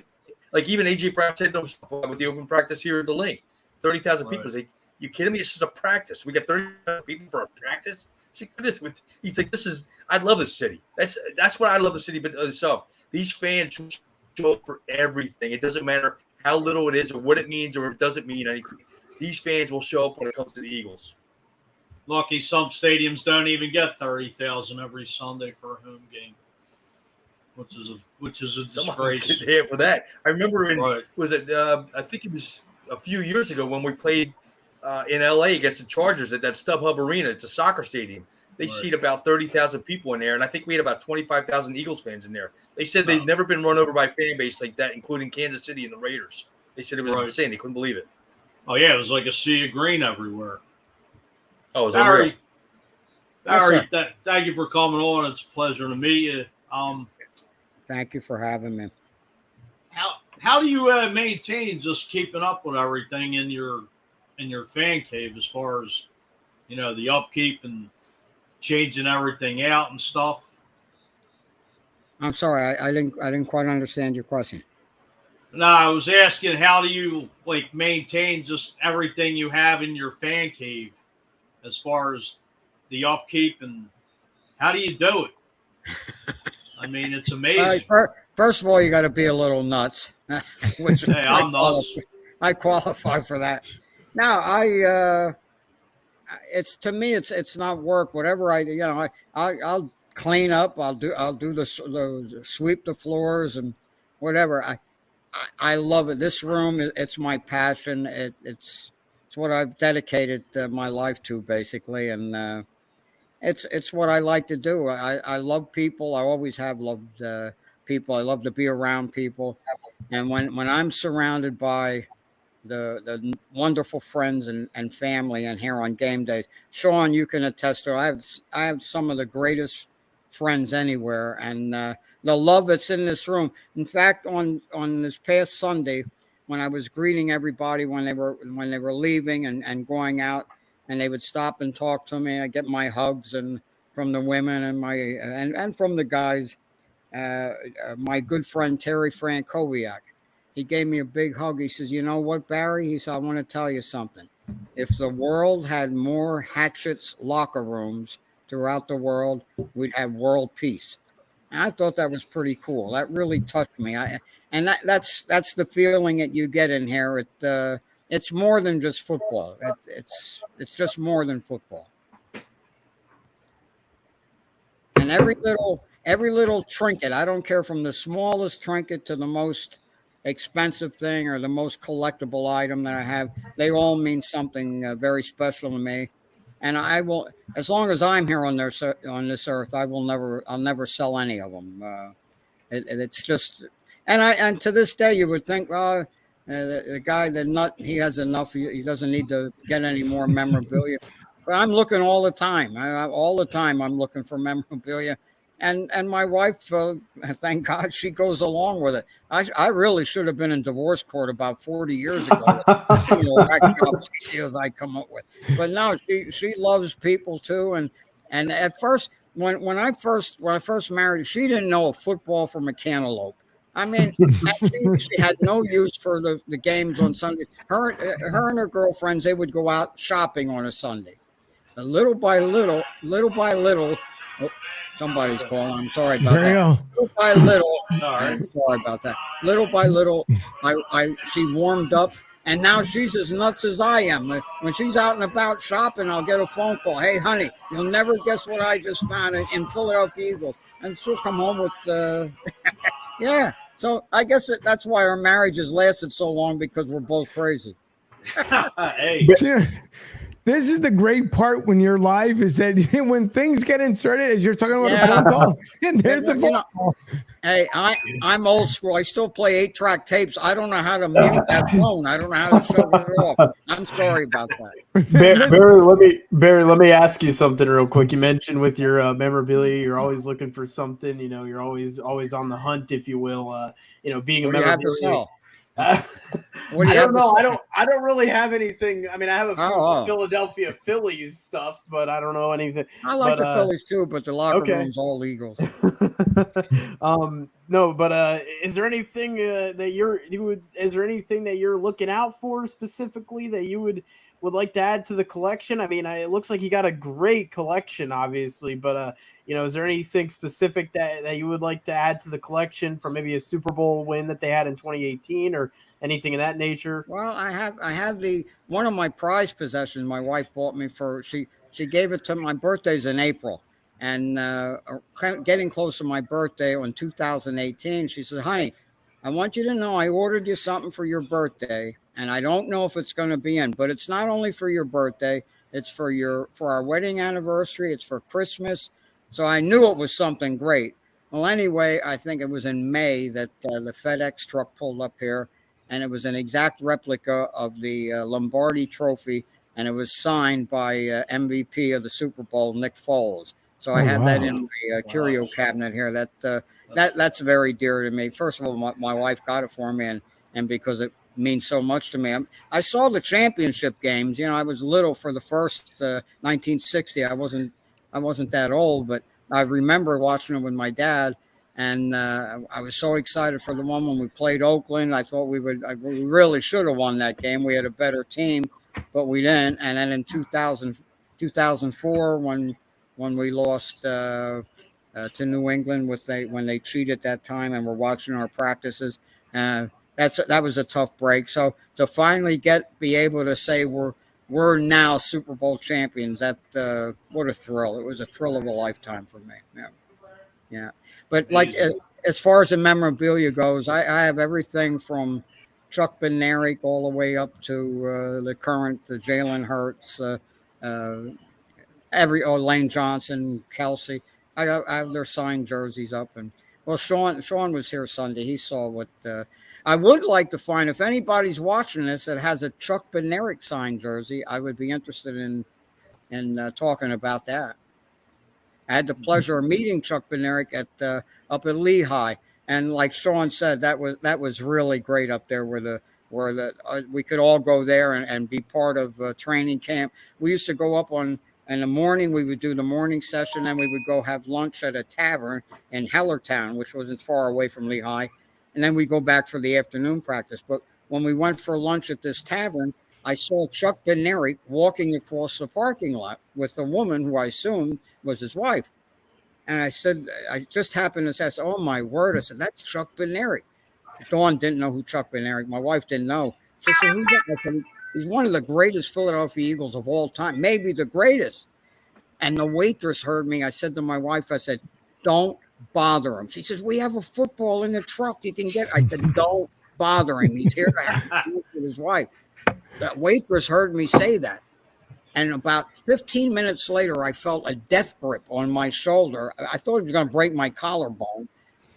Speaker 16: like even AJ Brown said with the open practice here at the link, 30,000 people. He's like, "You kidding me? This is a practice. We got 30,000 people for a practice." He's like, "This is. I love this city. That's what I love the city, but itself. These fans show up for everything. It doesn't matter how little it is or what it means or it doesn't mean anything. These fans will show up when it comes to the Eagles."
Speaker 13: Lucky some stadiums don't even get 30,000 every Sunday for a home game. Which is a disgrace.
Speaker 16: Yeah, for that. I remember I think it was a few years ago when we played in LA against the Chargers at that StubHub Arena. It's a soccer stadium. They seat about 30,000 people in there, and I think we had about 25,000 Eagles fans in there. They said they'd never been run over by a fan base like that, including Kansas City and the Raiders. They said it was insane. They couldn't believe it.
Speaker 13: Oh yeah, it was like a sea of green everywhere.
Speaker 16: Oh, was that
Speaker 13: Barry, thank you for coming on. It's a pleasure to meet you.
Speaker 15: Thank you for having me.
Speaker 13: How do you maintain just keeping up with everything in your fan cave as far as the upkeep and changing everything out and stuff?
Speaker 15: I'm sorry, I didn't quite understand your question.
Speaker 13: No, I was asking, how do you maintain just everything you have in your fan cave as far as the upkeep, and how do you do it? I mean, it's amazing.
Speaker 15: First of all, you got to be a little nuts, which
Speaker 13: hey, I'm nuts.
Speaker 15: I qualify for that. Now, it's to me, it's not work. Whatever I'll clean up. I'll do the sweep the floors and whatever. I love it. This room, it's my passion. what I've dedicated my life to, basically, and it's what I like to do. I love people. I always have loved people. I love to be around people, and when I'm surrounded by the wonderful friends and family and here on game days, Shawn, you can attest to it. I have some of the greatest friends anywhere, and the love that's in this room. In fact, on this past Sunday, when I was greeting everybody when they were leaving and going out, and they would stop and talk to me, I get my hugs and from the women and from the guys. My good friend Terry Frankowiak, he gave me a big hug. He says, "You know what, Barry?" He said, "I want to tell you something. If the world had more Hatchet's locker rooms throughout the world, we'd have world peace." And I thought that was pretty cool. That really touched me. That's the feeling that you get in here. It's more than just football. It's just more than football. And every little trinket, I don't care, from the smallest trinket to the most expensive thing or the most collectible item that I have, they all mean something very special to me. And I will, as long as I'm here on this earth, I'll never sell any of them. It's just, and to this day, you would think, well, the guy, he has enough. He doesn't need to get any more memorabilia. But I'm looking all the time. All the time, I'm looking for memorabilia. And my wife, thank God, she goes along with it. I really should have been in divorce court about 40 years ago. Ideas I come up with, but no, she loves people too. And at first, when I first married her, she didn't know a football from a cantaloupe. I mean, she had no use for the games on Sunday. Her and her girlfriends, they would go out shopping on a Sunday. Little by little. Oh, somebody's calling. I'm sorry about that. Little by little. I'm sorry about that. Little by little, she warmed up, and now she's as nuts as I am. When she's out and about shopping, I'll get a phone call. "Hey, honey, you'll never guess what I just found in Philadelphia Eagles." And she'll come home with, yeah. So I guess that's why our marriage has lasted so long, because we're both crazy.
Speaker 13: Hey.
Speaker 12: This is the great part when you're live, is that when things get inserted, as you're talking about a phone call, and there's the phone call.
Speaker 15: Hey, I'm old school. I still play 8-track tapes. I don't know how to mute that phone. I don't know how to shut it off. I'm sorry about that.
Speaker 14: Barry, let me ask you something real quick. You mentioned with your memorabilia, you're always looking for something. You're always on the hunt, if you will. Being a memorabilia.
Speaker 15: Have to sell?
Speaker 14: I don't know. I don't really have anything. I mean, I have a few Philadelphia Phillies stuff, but I don't know anything.
Speaker 15: I like the Phillies too, but the locker room's all Eagles.
Speaker 14: No, but is there anything is there anything that you're looking out for specifically that you would like to add to the collection? I mean, it looks like you got a great collection, obviously, but is there anything specific that you would like to add to the collection from maybe a Super Bowl win that they had in 2018 or anything of that nature?
Speaker 15: Well, I have one of my prized possessions my wife bought me she gave it to my birthday's in April, and getting close to my birthday in 2018, she said, "Honey, I want you to know I ordered you something for your birthday, and I don't know if it's going to be in, but it's not only for your birthday, it's for our wedding anniversary, it's for Christmas." So I knew it was something great. Well, anyway, I think it was in May that the FedEx truck pulled up here, and it was an exact replica of the Lombardi Trophy, and it was signed by MVP of the Super Bowl, Nick Foles. So I have that in my curio cabinet here. That's very dear to me. First of all, my wife got it for me, and because it means so much to me. I saw the championship games. I was little for the first 1960. I wasn't that old, but I remember watching it with my dad, and I was so excited for the one when we played Oakland. I thought we really should have won that game. We had a better team, but we didn't. And then in 2004, when we lost to New England when they cheated that time, and we're watching our practices, that was a tough break. So to finally be able to say we're now Super Bowl champions, what a thrill. It was a thrill of a lifetime for me. Yeah. But as far as the memorabilia goes, I have everything from Chuck Bednarik all the way up to the current Jalen Hurts, Lane Johnson, Kelsey. I have their signed jerseys up, and well, Shawn was here Sunday. He saw what I would like to find. If anybody's watching this that has a Chuck Bednarik signed jersey, I would be interested in talking about that. I had the pleasure of meeting Chuck Bednarik at up at Lehigh, and like Shawn said, that was really great up there where we could all go there and be part of training camp. We used to go up in the morning. We would do the morning session, then we would go have lunch at a tavern in Hellertown, which wasn't far away from Lehigh, and then we go back for the afternoon practice. But when we went for lunch at this tavern, I saw Chuck Bednarik walking across the parking lot with a woman who I assumed was his wife. And I said, I just happened to say, oh, my word. I said, that's Chuck Bednarik. Dawn didn't know who Chuck Bednarik. My wife didn't know. She said, who's that? I said, he's one of the greatest Philadelphia Eagles of all time, maybe the greatest. And the waitress heard me. I said to my wife, I said, don't bother him. She says, we have a football in the truck you can get. I said, don't bother him. He's here to have lunch with his wife. That waitress heard me say that. And about 15 minutes later, I felt a death grip on my shoulder. I thought it was going to break my collarbone.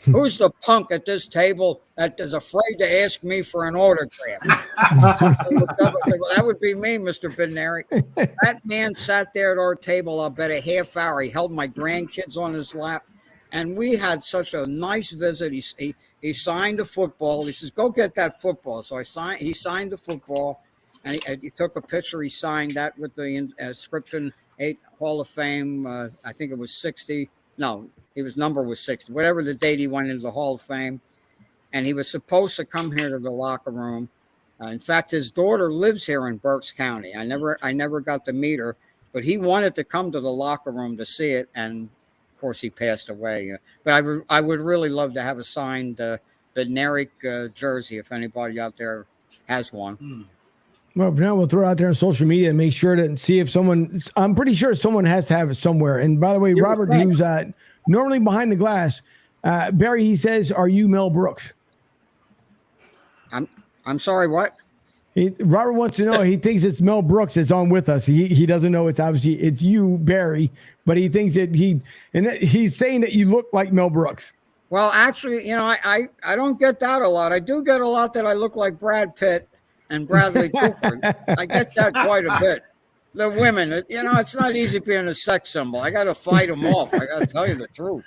Speaker 15: Who's the punk at this table that is afraid to ask me for an autograph? That would be me, Mr. Bednarik. That man sat there at our table, I'll bet a half hour. He held my grandkids on his lap. And we had such a nice visit. He signed the football. He says, go get that football. So he signed the football. And he took a picture. He signed that with the inscription, 8 Hall of Fame. I think it was 60. No, his number was 60. Whatever the date he went into the Hall of Fame. And he was supposed to come here to the locker room. In fact, his daughter lives here in Berks County. I never got to meet her, but he wanted to come to the locker room to see it. And, of course, he passed away. But I would really love to have a signed Bednarik jersey if anybody out there has one.
Speaker 12: Well, for now, we'll throw it out there on social media and make sure to see if someone, I'm pretty sure someone has to have it somewhere. And by the way, Robert, who's normally behind the glass, Barry, he says, are you Mel Brooks?
Speaker 15: I'm sorry, what?
Speaker 12: Robert wants to know, he thinks it's Mel Brooks that's on with us. He doesn't know it's obviously, it's you, Barry, but he thinks that he's saying that you look like Mel Brooks.
Speaker 15: Well, actually, I don't get that a lot. I do get a lot that I look like Brad Pitt and Bradley Cooper. I get that quite a bit. The women, it's not easy being a sex symbol. I got to fight them off. I got to tell you the truth.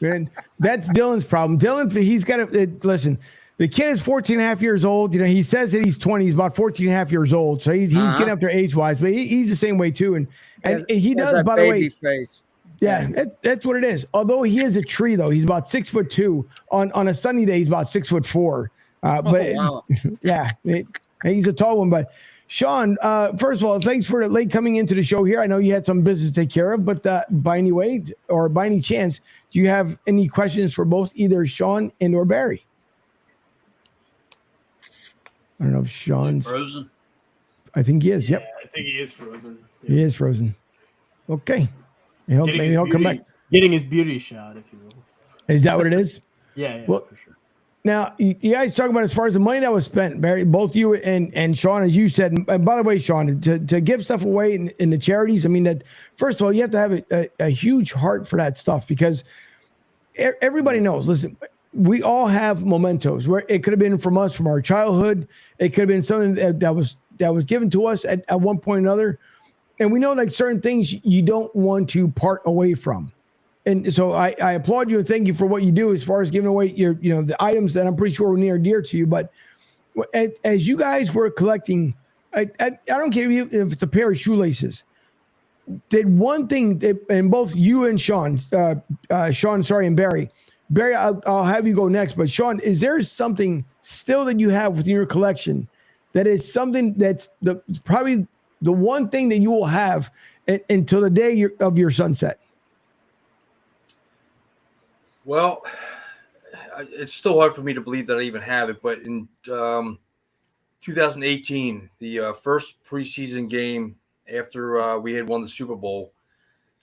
Speaker 12: Man, that's Dylan's problem. Dylan, he's got to listen. The kid is 14 and a half years old. He says that he's 20. He's about 14 and a half years old. So he's getting up there age-wise, but he's the same way too. And he does, by the way. Face. Yeah, that's what it is. Although he is a tree, though. He's about 6'2". On a sunny day, he's about 6'4". Wow. Yeah, he's a tall one. But Shawn, first of all, thanks for late coming into the show here. I know you had some business to take care of, but by any chance, do you have any questions for both either Shawn and or Barry? I don't know if Shawn's
Speaker 13: frozen.
Speaker 12: I think he is. Yep.
Speaker 14: I think he is frozen. Yep.
Speaker 12: He is frozen. Okay. Maybe he'll come back.
Speaker 14: Getting his beauty shot, if you will.
Speaker 12: Is that what it is?
Speaker 14: Yeah,
Speaker 12: well,
Speaker 14: for sure.
Speaker 12: Now, you guys talk about as far as the money that was spent, Barry, both you and Shawn, as you said. And by the way, Shawn, to give stuff away in the charities, I mean, that first of all, you have to have a huge heart for that stuff because everybody knows. Listen, we all have mementos where it could have been from us, from our childhood. It could have been something that was given to us at one point or another. And we know like certain things you don't want to part away from. And so I applaud you and thank you for what you do as far as giving away your, the items that I'm pretty sure were near and dear to you. But as you guys were collecting, I don't care if it's a pair of shoelaces. Did one thing, and both you and Shawn, and Barry, I'll have you go next. But Shawn, is there something still that you have within your collection that is something that's probably the one thing that you will have until the day of your sunset?
Speaker 16: Well, it's still hard for me to believe that I even have it, but in 2018, the first preseason game after we had won the Super Bowl,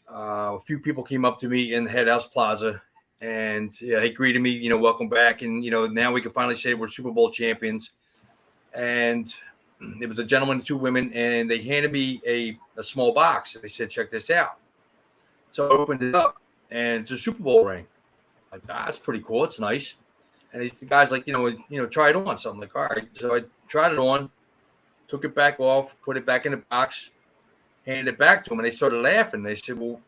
Speaker 16: a few people came up to me in the Head House Plaza, and they greeted me, welcome back, and now we can finally say we're Super Bowl champions. and it was a gentleman and two women, and they handed me a small box, and they said, "Check this out." So I opened it up, and it's a Super Bowl ring. Like, that's pretty cool. It's nice. And the guy's like, try it on. So I'm like, all right. So I tried it on, took it back off, put it back in the box, handed it back to him, and they started laughing. They said, "Well,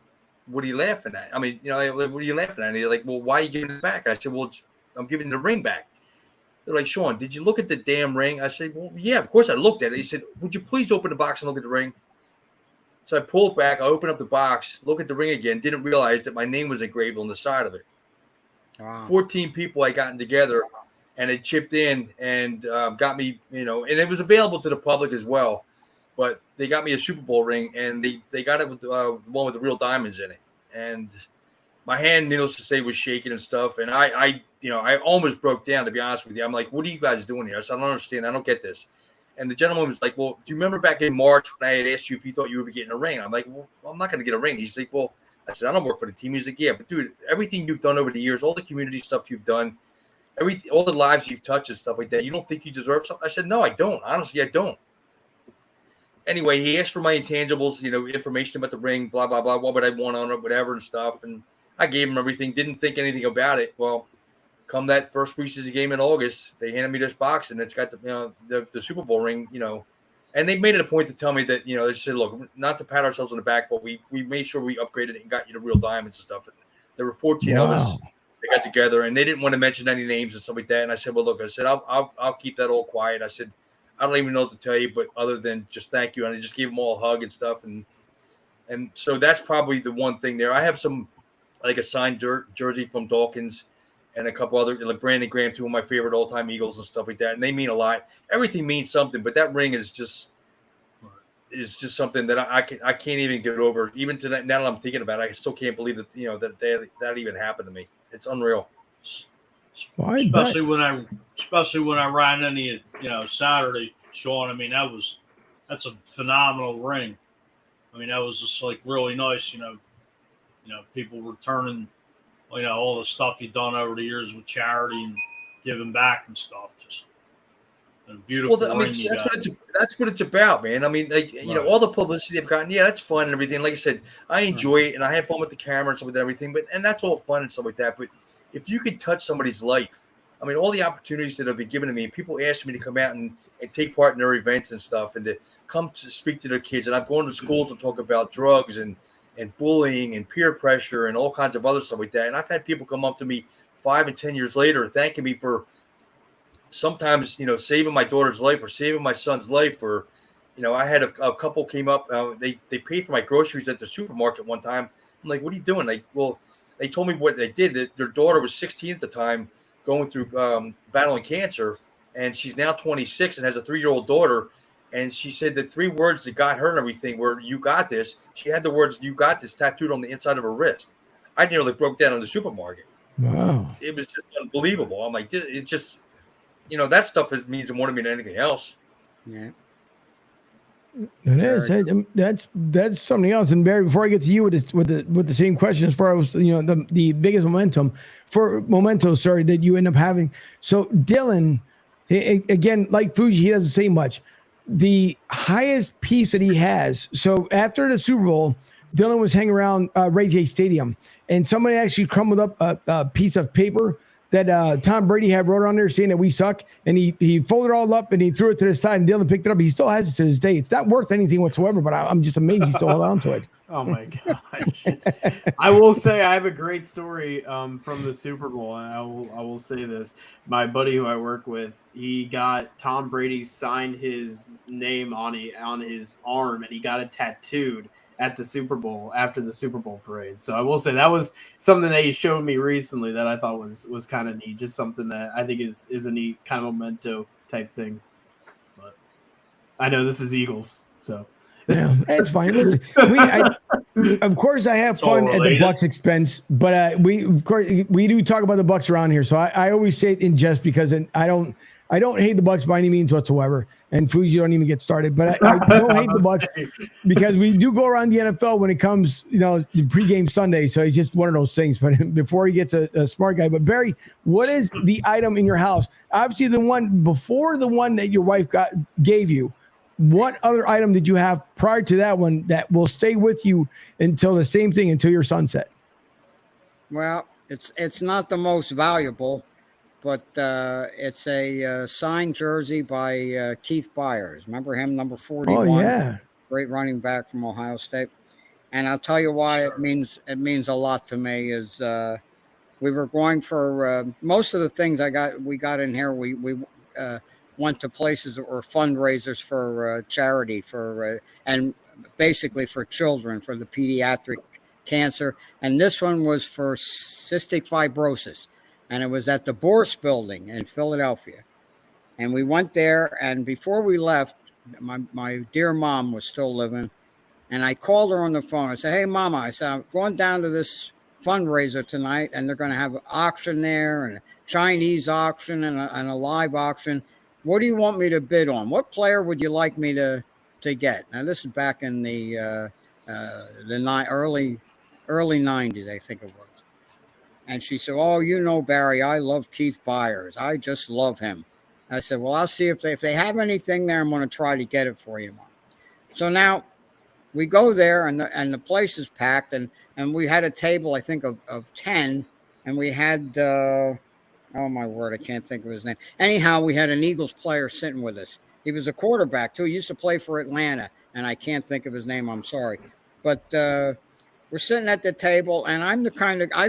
Speaker 16: what are you laughing at?" I mean, like, what are you laughing at? And they're like, "Well, why are you giving it back?" I said, "Well, I'm giving the ring back." They're like, "Shawn, did you look at the damn ring?" I said, "Well, yeah, of course I looked at it." He said, "Would you please open the box and look at the ring?" So I pulled back, I opened up the box, look at the ring again, didn't realize that my name was engraved on the side of it. Wow. 14 people I gotten together, and it chipped in and got me, and it was available to the public as well. But they got me a Super Bowl ring, and they got it with the one with the real diamonds in it. And my hand, needless to say, was shaking and stuff. And I almost broke down, to be honest with you. I'm like, "What are you guys doing here?" I said, "I don't understand. I don't get this." And the gentleman was like, "Well, do you remember back in March when I had asked you if you thought you would be getting a ring?" I'm like, "Well, I'm not going to get a ring." He's like, "Well," I said, "I don't work for the team." He's like, "Yeah, but dude, everything you've done over the years, all the community stuff you've done, all the lives you've touched and stuff like that, you don't think you deserve something?" I said, "No, I don't. Honestly, I don't." Anyway, he asked for my intangibles, information about the ring, blah, blah, blah, what would I want on it, whatever and stuff. And I gave him everything, didn't think anything about it. Well, come that first preseason game in August, they handed me this box, and it's got the Super Bowl ring, and they made it a point to tell me that, they said, "Look, not to pat ourselves on the back, but we made sure we upgraded it and got you the real diamonds and stuff." And there were 14 of us. They got together, and they didn't want to mention any names and stuff like that. And I said, "Well, look," I said, I'll keep that all quiet. I said, "I don't even know what to tell you, but other than just thank you." And I just gave them all a hug and stuff. And so that's probably the one thing there. I have some, like a signed jersey from Dawkins and a couple other, like Brandon Graham, two of my favorite all-time Eagles and stuff like that. And they mean a lot. Everything means something, but that ring is just something that I can't even get over. Even to that, now that I'm thinking about it, I still can't believe that, that even happened to me. It's unreal.
Speaker 13: Especially when I ran into you, Saturday, Shawn. I mean, that's a phenomenal ring. I mean, that was just like really nice. People returning, all the stuff you've done over the years with charity and giving back and stuff. Just a beautiful ring.
Speaker 16: That's what it's about, man. I mean, like, all the publicity they've gotten, yeah, that's fun and everything. Like I said, I enjoy it and I have fun with the camera and stuff with everything. And that's all fun and stuff like that. But if you could touch somebody's life, I mean, all the opportunities that have been given to me, people ask me to come out and take part in their events and stuff, and to come to speak to their kids. And I've gone to schools and talk about drugs and bullying and peer pressure and all kinds of other stuff like that. And I've had people come up to me 5 and 10 years later thanking me for sometimes, saving my daughter's life or saving my son's life. Or, I had a couple came up, they paid for my groceries at the supermarket one time. I'm like, "What are you doing?" Like, well, they told me what they did. That their daughter was 16 at the time, going through battling cancer, and she's now 26 and has a 3-year-old daughter. And she said the 3 words that got her and everything were, "You got this." She had the words "You got this" tattooed on the inside of her wrist. I nearly broke down in the supermarket.
Speaker 12: Wow.
Speaker 16: It was just unbelievable. I'm like, it just, that stuff means more to me than anything else.
Speaker 15: Yeah.
Speaker 12: It is. That's something else. And Barry, before I get to you with the same question, as far as the biggest memento, sorry, that you end up having. So Dylan, again, like Fuji, he doesn't say much. The highest piece that he has. So after the Super Bowl, Dylan was hanging around Ray J Stadium, and somebody actually crumbled up a piece of paper that Tom Brady had wrote on there saying that we suck, and he folded it all up and he threw it to the side, and Dylan picked it up. He still has it to this day. It's not worth anything whatsoever, but I'm just amazed he still held on to it.
Speaker 14: Oh my gosh. I will say I have a great story from the Super Bowl. And I will say this. My buddy who I work with, he got Tom Brady signed his name on his arm, and he got it tattooed at the Super Bowl after the Super Bowl parade. So I will say that was something that he showed me recently that I thought was kind of neat. Just something that I think is a neat kind of memento type thing. But I know this is Eagles, so
Speaker 12: yeah, it's fine. Listen, of course, I have fun at the Bucs' expense, but we do talk about the Bucs around here. So I always say it in jest because I I don't hate the Bucs by any means whatsoever. And Fuji, don't even get started. But I don't hate the Bucs because we do go around the NFL when it comes, the pregame Sunday. So he's just one of those things. But before he gets a smart guy. But Barry, what is the item in your house? Obviously, the one before the one that your wife gave you. What other item did you have prior to that one that will stay with you until the same thing, until your sunset?
Speaker 15: Well, it's not the most valuable, but it's a signed jersey by Keith Byers. Remember him, number 41?
Speaker 12: Oh, yeah.
Speaker 15: Great running back from Ohio State. And I'll tell you why it means a lot to me is we were going for most of the things we got in here. We went to places that were fundraisers for charity and basically for children, for the pediatric cancer. And this one was for cystic fibrosis. And it was at the Bourse Building in Philadelphia. And we went there, and before we left, my dear mom was still living, and I called her on the phone. I said, "Hey, Mama," I said, "I'm going down to this fundraiser tonight, and they're going to have an auction there, and a Chinese auction and a live auction. What do you want me to bid on? What player would you like me to get?" Now, this is back in the early 90s, I think it was. And she said, "Oh, Barry, I love Keith Byers. I just love him." I said, "Well, I'll see if they have anything there. I'm going to try to get it for you, Mom." So now we go there, and the place is packed, and we had a table, I think, of 10, and we had, oh, my word, I can't think of his name. Anyhow, we had an Eagles player sitting with us. He was a quarterback, too. He used to play for Atlanta, and I can't think of his name. I'm sorry. But we're sitting at the table, and I'm the kind of, I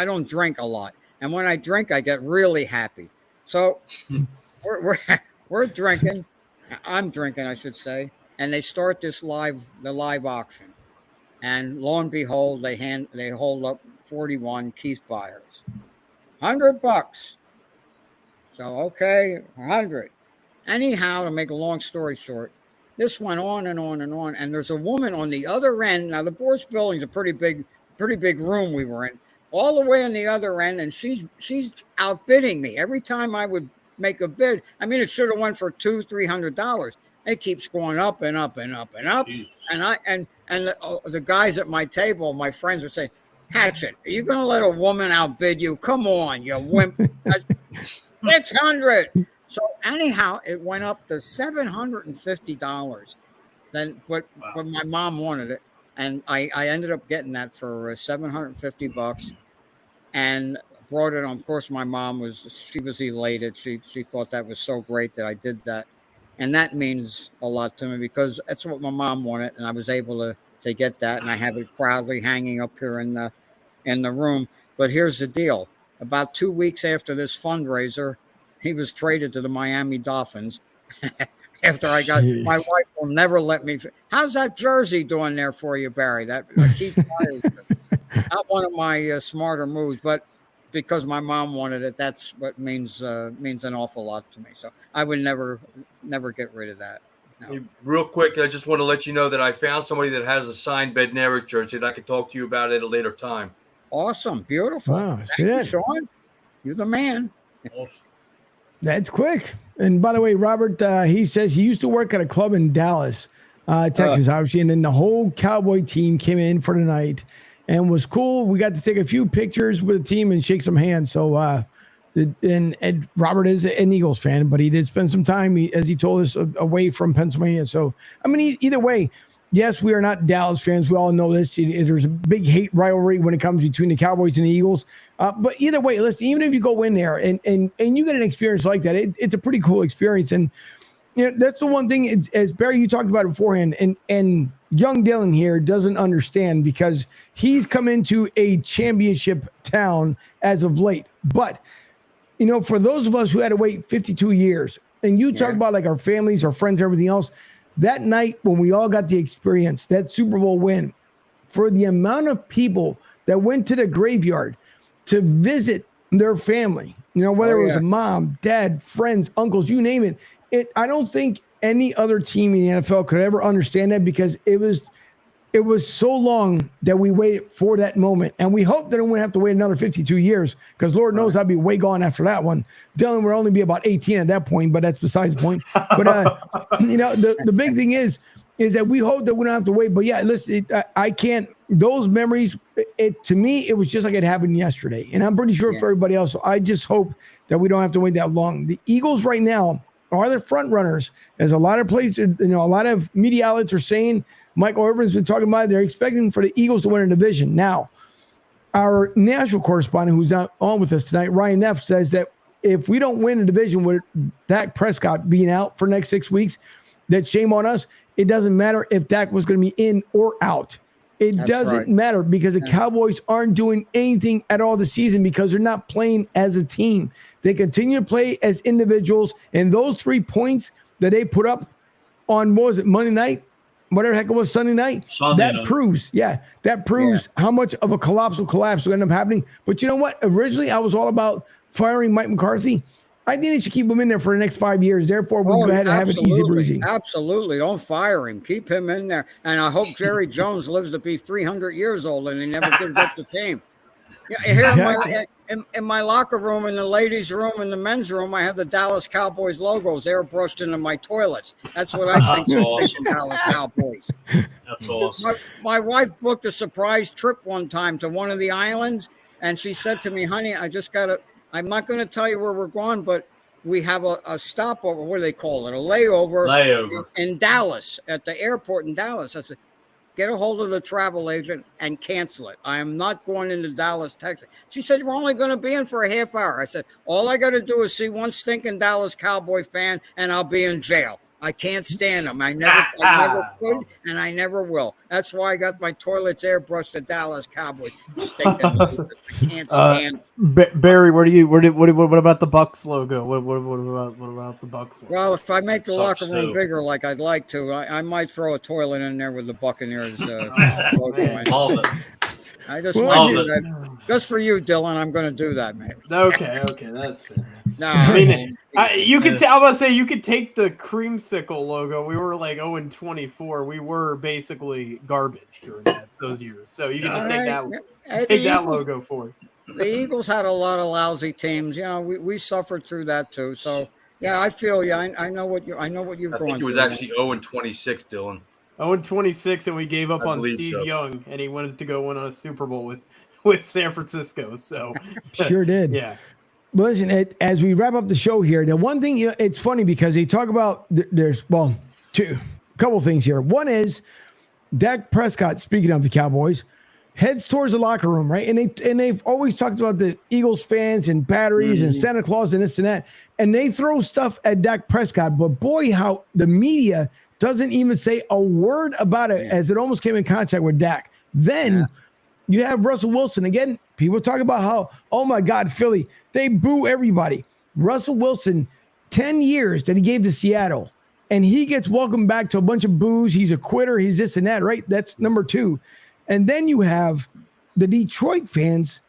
Speaker 15: don't drink a lot. And when I drink, I get really happy. So we're drinking. I'm drinking, I should say. And they start the live auction. And lo and behold, they hold up 41 Keith Byers. $100. So, okay, 100. Anyhow, to make a long story short, this went on and on and on. And there's a woman on the other end. Now, the Bourse Building's a pretty big room we were in. All the way on the other end, and she's outbidding me every time I would make a bid. I mean, it should have went for $200-300. It keeps going up and up and up and up. Jeez. And the guys at my table, my friends, would say, "Hatchet, are you going to let a woman outbid you? Come on, you wimp." 600. So anyhow, it went up to $750. Then, but my mom wanted it. And I ended up getting that for $750 and brought it on. Of course, my mom was elated. She thought that was so great that I did that. And that means a lot to me because that's what my mom wanted. And I was able to get that. And I have it proudly hanging up here in the room. But here's the deal. About 2 weeks after this fundraiser, he was traded to the Miami Dolphins. After I got, my wife will never let me. How's that jersey doing there for you, Barry? That Keith Byers, not one of my smarter moves, but because my mom wanted it, that's what means an awful lot to me. So I would never get rid of that. No.
Speaker 16: Hey, real quick, I just want to let you know that I found somebody that has a signed Bednarik jersey that I can talk to you about at a later time.
Speaker 15: Awesome, beautiful. Wow, thank you, Shawn. You're the man.
Speaker 16: Awesome.
Speaker 12: That's quick. And by the way, Robert, he says he used to work at a club in Dallas, Texas, obviously. And then the whole Cowboy team came in for the night and was cool. We got to take a few pictures with the team and shake some hands. So, and Robert is an Eagles fan, but he did spend some time, as he told us, away from Pennsylvania. So, I mean, either way, yes, we are not Dallas fans. We all know this. There's a big hate rivalry when it comes between the Cowboys and the Eagles. But either way, listen, even if you go in there and you get an experience like that, it's a pretty cool experience. And that's the one thing, as Barry, you talked about it beforehand, and young Dylan here doesn't understand because he's come into a championship town as of late. But, for those of us who had to wait 52 years, and you talk about like our families, our friends, everything else, that night when we all got the experience, that Super Bowl win, for the amount of people that went to the graveyard to visit their family, whether it was a mom, dad, friends, uncles, you name it. I don't think any other team in the NFL could ever understand that because it was it was so long that we waited for that moment. And we hope that we won't have to wait another 52 years because Lord knows I'd be way gone after that one. Dylan will only be about 18 at that point, but that's besides the point. But, the big thing is that we hope that we don't have to wait. But, yeah, listen, I can't – those memories, to me, it was just like it happened yesterday. And I'm pretty sure for everybody else. So I just hope that we don't have to wait that long. The Eagles right now are the front runners. There's a lot of places, a lot of media outlets are saying – Michael Irvin's been talking about it. They're expecting for the Eagles to win a division. Now, our national correspondent who's not on with us tonight, Ryan Neff, says that if we don't win a division with Dak Prescott being out for the next 6 weeks, that shame on us. It doesn't matter if Dak was going to be in or out. It doesn't matter because the Cowboys aren't doing anything at all this season because they're not playing as a team. They continue to play as individuals, and those 3 points that they put up on, what was it, Monday night? Whatever the heck it was, Sunday night, that proves how much of a colossal collapse will end up happening. But you know what? Originally, I was all about firing Mike McCarthy. I think they should keep him in there for the next 5 years. Therefore, we'll go ahead and have it easy breezy.
Speaker 15: Absolutely. Don't fire him. Keep him in there. And I hope Jerry Jones lives to be 300 years old and he never gives up the team. Yeah, here in my locker room, in the ladies' room, in the men's room, I have the Dallas Cowboys logos airbrushed into my toilets. That's what I think of the Dallas Cowboys.
Speaker 13: That's awesome.
Speaker 15: My wife booked a surprise trip one time to one of the islands, and she said to me, honey, I'm not going to tell you where we're going, but we have a stopover. What do they call it? A layover. In Dallas, at the airport in Dallas. I said, get a hold of the travel agent and cancel it. I am not going into Dallas, Texas. She said, we're only going to be in for a half hour. I said, all I got to do is see one stinking Dallas Cowboy fan and I'll be in jail. I can't stand them. I never could, and I never will. That's why I got my toilets airbrushed to Dallas Cowboys. I can't stand.
Speaker 14: Barry, what about the Bucks logo? What about the Bucks logo?
Speaker 15: Well, if I make the locker room bigger, like I'd like to, I might throw a toilet in there with the Buccaneers logo. I just want to do that. Just for you, Dylan, I'm going to do that, maybe.
Speaker 14: Okay, that's fair. You could tell. I was say you could take the creamsicle logo. We were like 0-24. We were basically garbage during those years. So you can just take that logo for it.
Speaker 15: The Eagles had a lot of lousy teams. We suffered through that too. So yeah, I feel you. I know what you're going through.
Speaker 16: It was actually 0-26, Dylan.
Speaker 14: 0-26, and we gave up on Steve Young, and he wanted to go win a Super Bowl with San Francisco. So
Speaker 12: sure did.
Speaker 14: Yeah.
Speaker 12: Well, listen, as we wrap up the show here, the one thing, it's funny because they talk about there's a couple things here. One is Dak Prescott, speaking of the Cowboys, heads towards the locker room, right? And they've always talked about the Eagles fans and batteries and Santa Claus and this and that, and they throw stuff at Dak Prescott. But boy, how the media doesn't even say a word about it as it almost came in contact with Dak. Then you have Russell Wilson. Again, people talk about how, oh my God, Philly, they boo everybody. Russell Wilson, 10 years that he gave to Seattle, and he gets welcomed back to a bunch of boos. He's a quitter. He's this and that, right? That's number two. And then you have the Detroit fans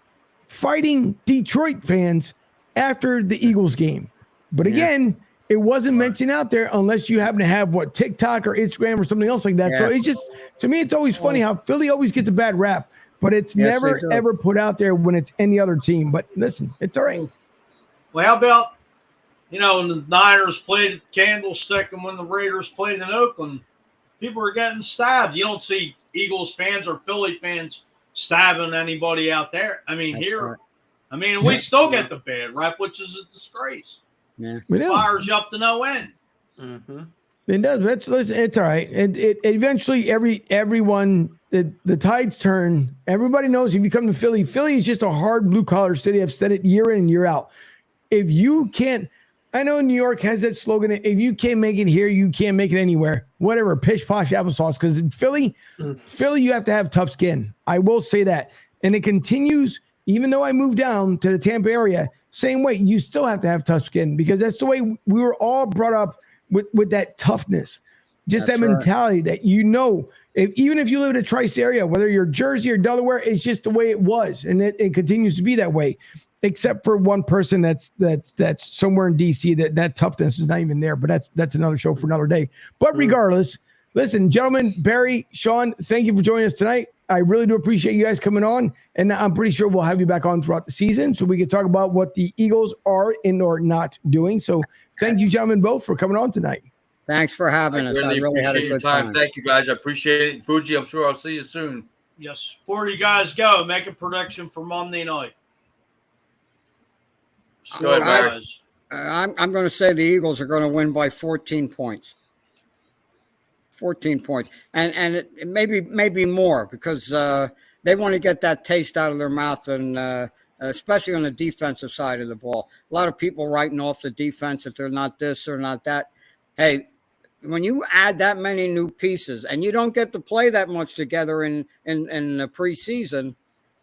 Speaker 12: fighting Detroit fans after the Eagles game. But again, it wasn't mentioned out there unless you happen to have TikTok or Instagram or something else like that. So it's just, to me, it's always funny how Philly always gets a bad rap, but it's never ever put out there when it's any other team. But listen, it's all right.
Speaker 13: Well, how about, when the Niners played at Candlestick and when the Raiders played in Oakland, people are getting stabbed. You don't see Eagles fans or Philly fans stabbing anybody out there. I mean, we still get the bad rap, which is a disgrace.
Speaker 15: Yeah,
Speaker 12: we do.
Speaker 13: Fires you up to no end.
Speaker 14: Mm-hmm.
Speaker 12: It does. It's all right. It eventually everyone the tides turn. Everybody knows if you come to Philly, Philly is just a hard blue collar city. I've said it year in and year out. If you can't, I know New York has that slogan. If you can't make it here, you can't make it anywhere. Whatever, pish posh applesauce. Because in Philly, you have to have tough skin. I will say that, and it continues. Even though I moved down to the Tampa area, same way, you still have to have tough skin because that's the way we were all brought up with that toughness. Just that mentality that even if you live in a tri-state area, whether you're Jersey or Delaware, it's just the way it was. And it continues to be that way, except for one person that's somewhere in D.C. that toughness is not even there. But that's another show for another day. But regardless, Listen, gentlemen, Barry, Shawn, thank you for joining us tonight. I really do appreciate you guys coming on, and I'm pretty sure we'll have you back on throughout the season so we can talk about what the Eagles are and or not doing. So thank you, gentlemen, both for coming on tonight.
Speaker 15: Thanks for having us. I really had a good time.
Speaker 16: Thank you, guys. I appreciate it. Fuji, I'm sure I'll see you soon.
Speaker 13: Yes. Before you guys go, make a prediction for Monday night.
Speaker 16: Go ahead, Barry.
Speaker 15: I'm going to say the Eagles are going to win by 14 points. 14 points. And it maybe more because they want to get that taste out of their mouth, and especially on the defensive side of the ball. A lot of people writing off the defense if they're not this or not that. Hey, when you add that many new pieces and you don't get to play that much together in the preseason,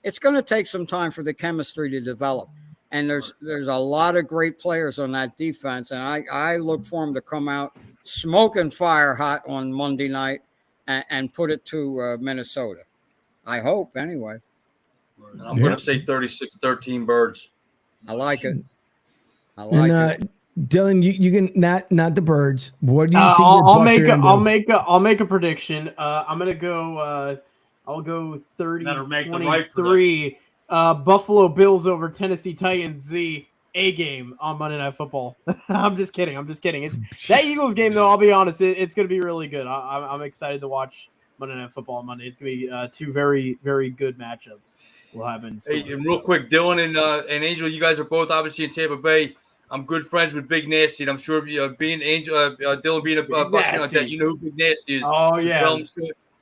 Speaker 15: it's going to take some time for the chemistry to develop. And there's a lot of great players on that defense, and I look for them to come out smoking fire hot on Monday night and put it to Minnesota. I hope, anyway.
Speaker 16: I'm going to say 36-13 Birds.
Speaker 15: I like it. I like it.
Speaker 12: Dylan, you can not the Birds. What do you think?
Speaker 14: I'll make a prediction. I'm gonna go. I'll go 30-23. Buffalo Bills over Tennessee Titans. The A game on Monday Night Football. I'm just kidding. It's that Eagles game though. I'll be honest. It's gonna be really good. I'm excited to watch Monday Night Football on Monday. It's gonna be two very, very good matchups. We'll have in.
Speaker 16: Hey, and real quick, Dylan and Angel, you guys are both obviously in Tampa Bay. I'm good friends with Big Nasty, and I'm sure being Angel, Dylan being a Bucks fan like that, you know who Big Nasty is.
Speaker 14: Oh, yeah.
Speaker 16: Tell him,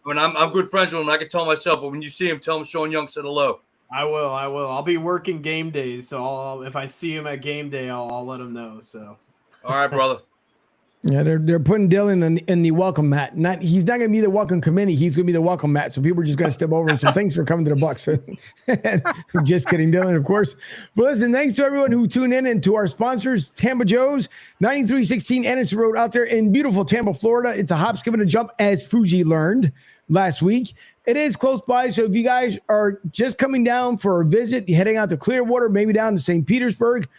Speaker 16: I'm good friends with him. I can tell myself, but when you see him, tell him Shawn Young said hello.
Speaker 14: I will. I'll be working game days, so if I see him at game day, I'll let him know. So.
Speaker 16: All right, brother.
Speaker 12: Yeah, they're putting Dylan in the welcome mat. He's not going to be the welcome committee. He's going to be the welcome mat. So people are just going to step over him. So thanks for coming to the Bucks. I'm just kidding, Dylan, of course. But listen, thanks to everyone who tuned in and to our sponsors, Tampa Joe's, 9316 Anderson Road out there in beautiful Tampa, Florida. It's a hop, skip, and a jump, as Fuji learned last week. It is close by. So if you guys are just coming down for a visit, heading out to Clearwater, maybe down to St. Petersburg,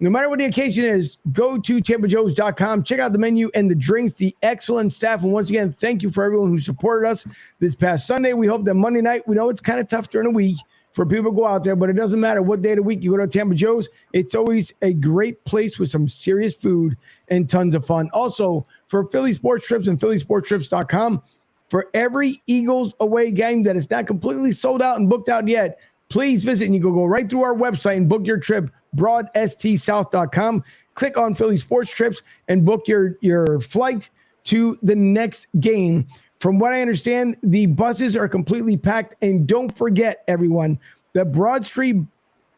Speaker 12: no matter what the occasion is, go to TampaJoes.com. Check out the menu and the drinks, the excellent staff. And once again, thank you for everyone who supported us this past Sunday. We hope that Monday night, we know it's kind of tough during the week for people to go out there, but it doesn't matter what day of the week you go to Tampa Joe's. It's always a great place with some serious food and tons of fun. Also, for Philly Sports Trips and PhillySportsTrips.com, for every Eagles away game that is not completely sold out and booked out yet, please visit and you can go right through our website and book your trip, broadstsouth.com. Click on Philly Sports Trips and book your flight to the next game. From what I understand, the buses are completely packed. And don't forget, everyone, the Broad Street,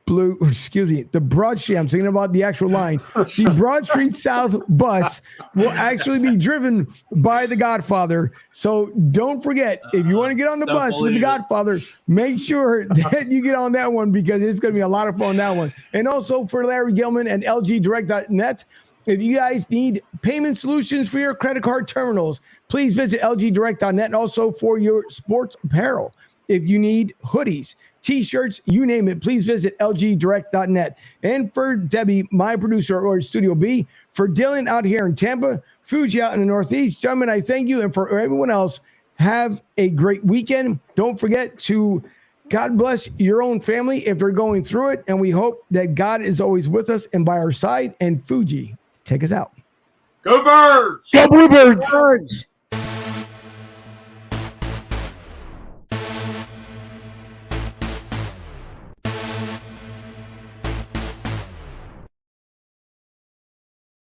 Speaker 12: I'm thinking about the actual line. The Broad Street South bus will actually be driven by the Godfather. So don't forget, if you want to get on the bus with the Godfather, make sure that you get on that one because it's going to be a lot of fun, that one. And also for Larry Gilman and LGDirect.net, if you guys need payment solutions for your credit card terminals, please visit LGDirect.net, and also for your sports apparel. If you need hoodies, T-shirts, you name it, please visit lgdirect.net. And for Debbie, my producer, or Studio B, for Dylan out here in Tampa, Fuji out in the Northeast, gentlemen, I thank you. And for everyone else, have a great weekend. Don't forget to God bless your own family if they're going through it. And we hope that God is always with us and by our side. And Fuji, take us out.
Speaker 13: Go Birds!
Speaker 12: Go Bluebirds! Birds!